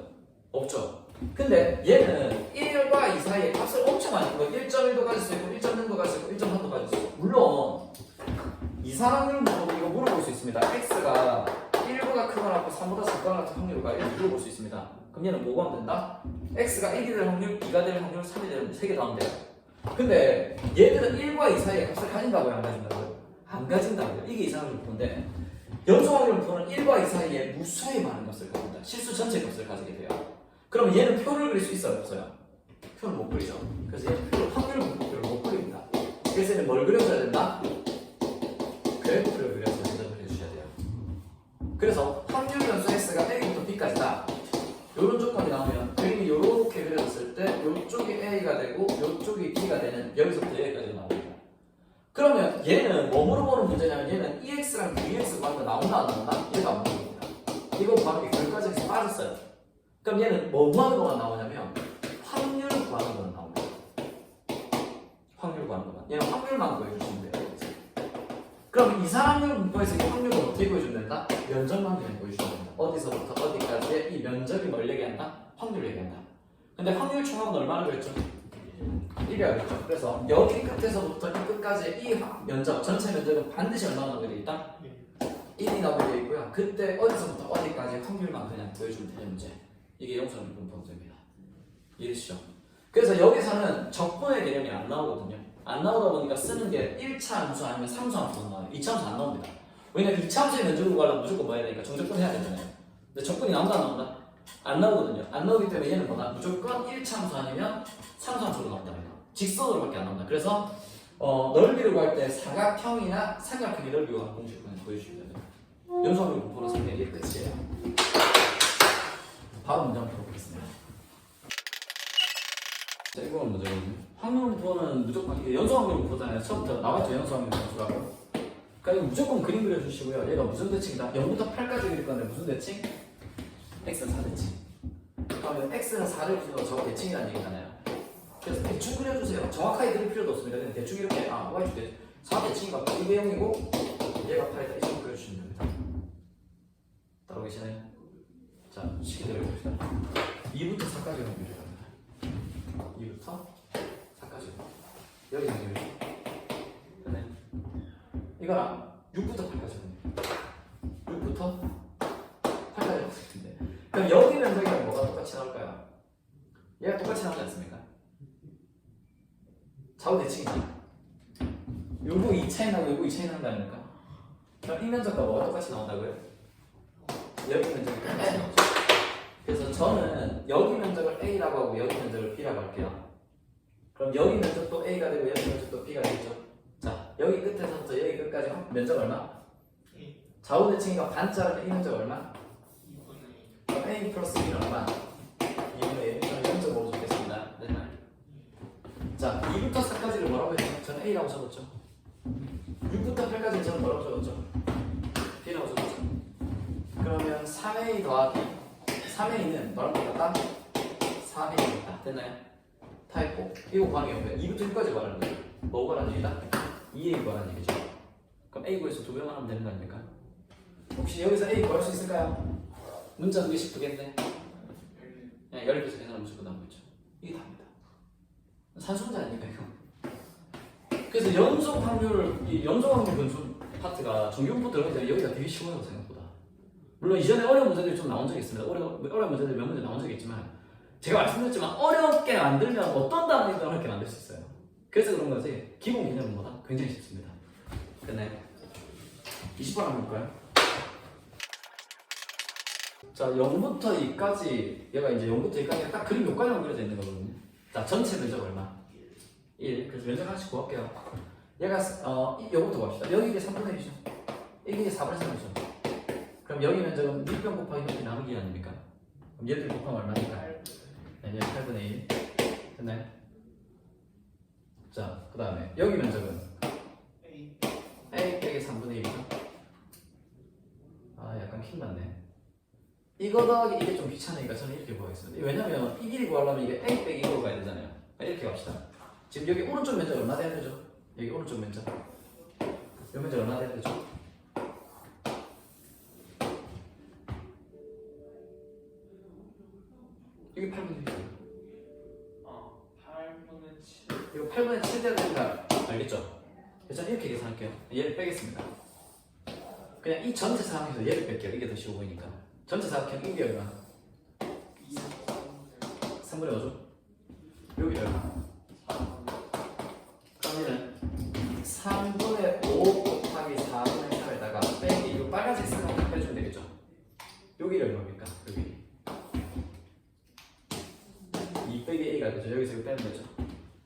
없죠. 근데 얘는 1과 2 사이에 값을 엄청 많이 준 거예요. 1.1도 가질 수 있고 1.0도 가질 수 있고 1.3도 가질 수 있고 물론 이상확률 분포도 이거 물어볼 수 있습니다. x가 1보다 크거나 3보다 작거나 같은 확률과 이렇게 물어볼 수 있습니다. 그럼 얘는 뭐가 하면 된다? x가 1이 될 확률, 2가 될 확률, 3이 될 확률 3개 더 하면 돼요. 근데 얘들은 1과 2 사이에 값을 가진다고요? 안 가진다고요? 안 가진다고요. 이게 이상확률 분포인데 연속 확률 분포는 1과 2 사이에 무수히 많은 값을 가진다. 실수 전체 값을 가지게 돼요. 그러면 얘는 표를 그릴 수 있어요? 없어요? 표는 못 그리죠. 그래서 얘는 확률 분포표를 못 그립니다. 그래서 얘는 뭘 그려줘야 된다? 그래프를 그려서 대답을 해주셔야 돼요. 그래서 확률 변수 x가 a부터 b까지다. 이런 조건이 나오면 그림이 이렇게 그려졌을 때 이쪽이 a가 되고 얘는 뭐 하는 것만 나오냐면 확률 구하는 것만 나옵니다. 확률 구하는 것만. 얘는 확률만 보여주시면 돼요. 그럼 이상확률 문법에서 이 확률을 어떻게 보여주면 된다? 면적만 그냥 보여주시면 된다. 어디서부터 어디까지의 이 면적이 뭘 얘기한다? 확률 얘기한다. 근데 확률 총합은 얼마나 그랬죠? 1이라 그랬죠. 그래서 여기 끝에서부터 이 끝까지 이 면적, 전체 면적은 반드시 얼마나 나오게 돼 있다? 1이 나오게 돼 있고요. 그때 어디서부터 어디까지 확률만 그냥 보여주면 되는 문제. 이게 영수증 문법입니다. 이해되시죠? 그래서 여기서는 적분의 개념이 안 나오거든요. 안 나오다 보니까 쓰는 게 1차 함수 아니면 3차 함수가 나와요. 2차 함수 안 나옵니다. 왜냐면 2차 함수의 면적을 구하려면 무조건 뭐 해야 되니까 정적분 해야 되잖아요. 근데 적분이 나온다 안 나온다? 안 나오거든요. 안 나오기 때문에 얘는 뭐다? 무조건 1차 함수 아니면 3차 함수로 나온다. 직선으로밖에 안 나온다. 그래서 넓이를 구할 때 사각형이나 삼각형의 넓이와 공식을 그냥 보여주시면 돼요. 연수확률 공포로 설명이 이게 끝이에요. 다음 문제 한번 풀어보겠습니다. 자, 이거는 문제거든요. 확률 공포는 무조건 연수확률 공포잖아요. 처음부터 나왔죠. 연수확률 공포라고. 그러니까 이거 무조건 그림 그려주시고요. 얘가 무슨 대칭이다? 0부터 8까지 그릴 건데 무슨 대칭? x는 4대칭. 그러면 x는 4를 주고 저거 대칭이라는 얘기잖아요. 그래서 대충 그려주세요. 정확하게 그릴 필요도 없습니다. 그냥 대충 이렇게 y축 4대칭이가 이게 0이고 얘가 8이다. 이 정도 그려주시면 됩니다. 따로 계시나요? 자, 쉽게 그려봅시다. 2부터 4까지 그려줍니다. 2부터 4까지 여기 연결이 네. 이거랑 6부터 8까지 6부터 8까지 봤을 텐데 그럼 여기 면적이랑 뭐가 똑같이 나올까요? 얘가 똑같이 나오지 않습니까? 좌우 대칭이잖아. 요거 2차이 나고 요거 2차이 나는 거 아닙니까? 그럼 이 면적과 뭐가 똑같이 나온다고요? 여기 면적이 똑같이 나오죠. 그래서 저는 여기 면적을 A라고 하고 여기 면적을 B라고 할게요. 그럼 여기 면적도 A가 되고 여기 면적도 B가 되겠죠. 자, 여기 끝에서부터 여기 끝까지 면적 얼마? 좌우 대칭이가 반자르면 이 면적 얼마? 2분의 1. 그럼 A 플러스 B는 얼마? 2분의 1. 저는 0.5로 적겠습니다. 네. 자, 2부터 4까지를 뭐라고 했죠? 저는 A라고 적었죠. 6부터 8까지는 저는 뭐라고 적었죠? B라고 적었죠. 그러면 3A 더하기 3A는 뭐라고 적었다? 4A입니다. 됐나요? 타입5. 이거 구하는 게 없고요. 2부터 6까지 구하는 거예요. 뭐 구하는 얘기다? 2A 구하는 얘기죠. 그럼 A 구해서 2배만 하면 되는 거 아닙니까? 혹시 여기서 A 구할 수 있을까요? 문자 2개씩 두겠네. 네, 10개에서 계산하면 무조건 나오겠죠. 이게 답니다. 산수문제 아닙니까 이거? 그래서 연속 확률, 이 연속 확률 변수 파트가 정규분포 들어가기 전에 여기가 되게 쉬워요 생각보다. 물론 이전에 어려운 문제들이 좀 나온 적이 있습니다. 어려운 문제들이 몇 문제 나온 적이 있지만 제가 말씀드렸지만 어렵게 만들면 어떤 단어이든 어렵게 만들 수 있어요. 그래서 그런 거지 기본 개념은 뭐다? 굉장히 쉽습니다. 됐나요? 20번 한번 볼까요? 자, 0부터 2까지 얘가 이제 0부터 2까지 딱 그림 여기까지만 그려져 있는 거거든요. 자, 전체 면적 얼마? 1. 그래서 면적 하나씩 구할게요. 얘가 요거부터 봅시다. 여기 이게 3분의 1이죠. 이게 4분의 3이죠. 그럼 여기 면적은 밑변 곱하기 높이 나누기 아닙니까? 그럼 얘들 곱하면 얼마니까? 네, 얘 8분의 1. 됐나요? 자, 그 다음에 여기 면적은 A 빼기 3분의 1이죠. 아, 약간 킹받네. 이거 더하기 이게 좀 귀찮으니까 저는 이렇게 구하겠습니다. 왜냐면 이 길이 구하려면 이게 A 빼기 2로 가야 되잖아요. 이렇게 갑시다. 지금 여기 오른쪽 면적 얼마 돼야 되죠? 여기 오른쪽 면적. 이 면적 얼마 돼야 되죠? 이게 8분의 1이에요. 8분의 7. 이거 8분의 7 돼야 되니까 알겠죠? 그래서 저는 이렇게 계산할게요. 얘를 빼겠습니다. 그냥 이 전체 상황에서 얘를 뺄게요. 이게 더 쉬워 보이니까. 전체 사각형 이게 얼마? 3분의 5죠? 여기 얼마? 그럼 얘는 3분의 5 곱하기 4분의 3에다가 빼기 이 빨간색 사각형 빼주면 되겠죠? 여기 얼마입니까? 여기 2 빼기 A가 되죠? 여기서 이거 빼면 되죠?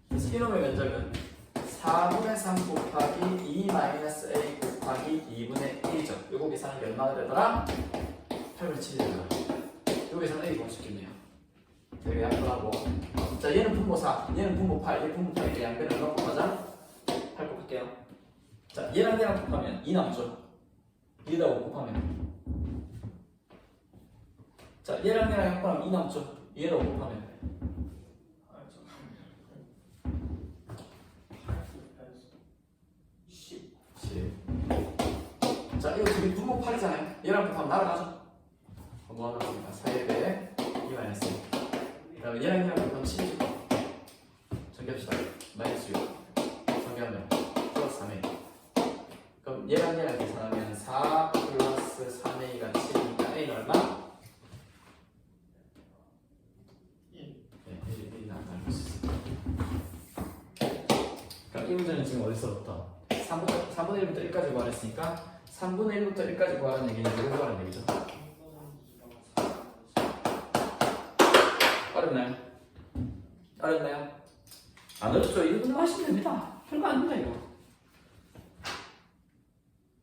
그래서 이놈의 면적은 4분의 3 곱하기 2 마이너스 A 곱하기 2분의 1이죠? 요거 계산하면 얼마가 되더라? 8분의 7이 되더라. 여기서는 A 구할 수 있겠네요. 여기 양변하고 자, 얘는 분모 4, 얘는 분모 8, 얘 분모 8이니까 양변을 얼마 곱하자? 8 곱할게요. 자, 얘랑 얘랑 곱하면 2 남죠? 2에다 5 곱하면 자, 자, 얘랑 얘랑 합하면 2 남죠? 얘로 곱하면 아 잠깐만요. 10. 10. 자, 이거 둘이 분모 8이잖아요. 얘랑 곱하면 날아가죠? 뭐 하나 4에 대해 2 마이너스 1. 그 다음에 얘랑 얘랑 곱하면 12죠. 정리합시다. 마이너스 6. 정리하면 플러스 3a. 그럼 얘랑 얘랑 계산하면 4 플러스 3a가 7이니까 a는 얼마? 1. 네, 1이 나타날 수 있어요. 그럼 이 문제는 지금 어디서부터? 3분의 1부터 1까지 구하랬으니까 3분의 1부터 1까지 구하는 얘기는 이거 구하는 얘기죠. 어렵나요? 어렵나요? 안 어렵죠? 이거 그냥 하시면 됩니다. 별거 아닙니다 이거.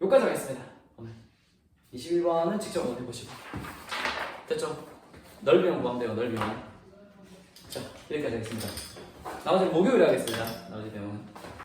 여기까지 하겠습니다. 오늘 21번은 직접 한번 해보시고 됐죠? 넓이만 구하면 돼요. 넓이만. 자, 여기까지 하겠습니다. 나머지 목요일에 하겠습니다. 나머지 내용은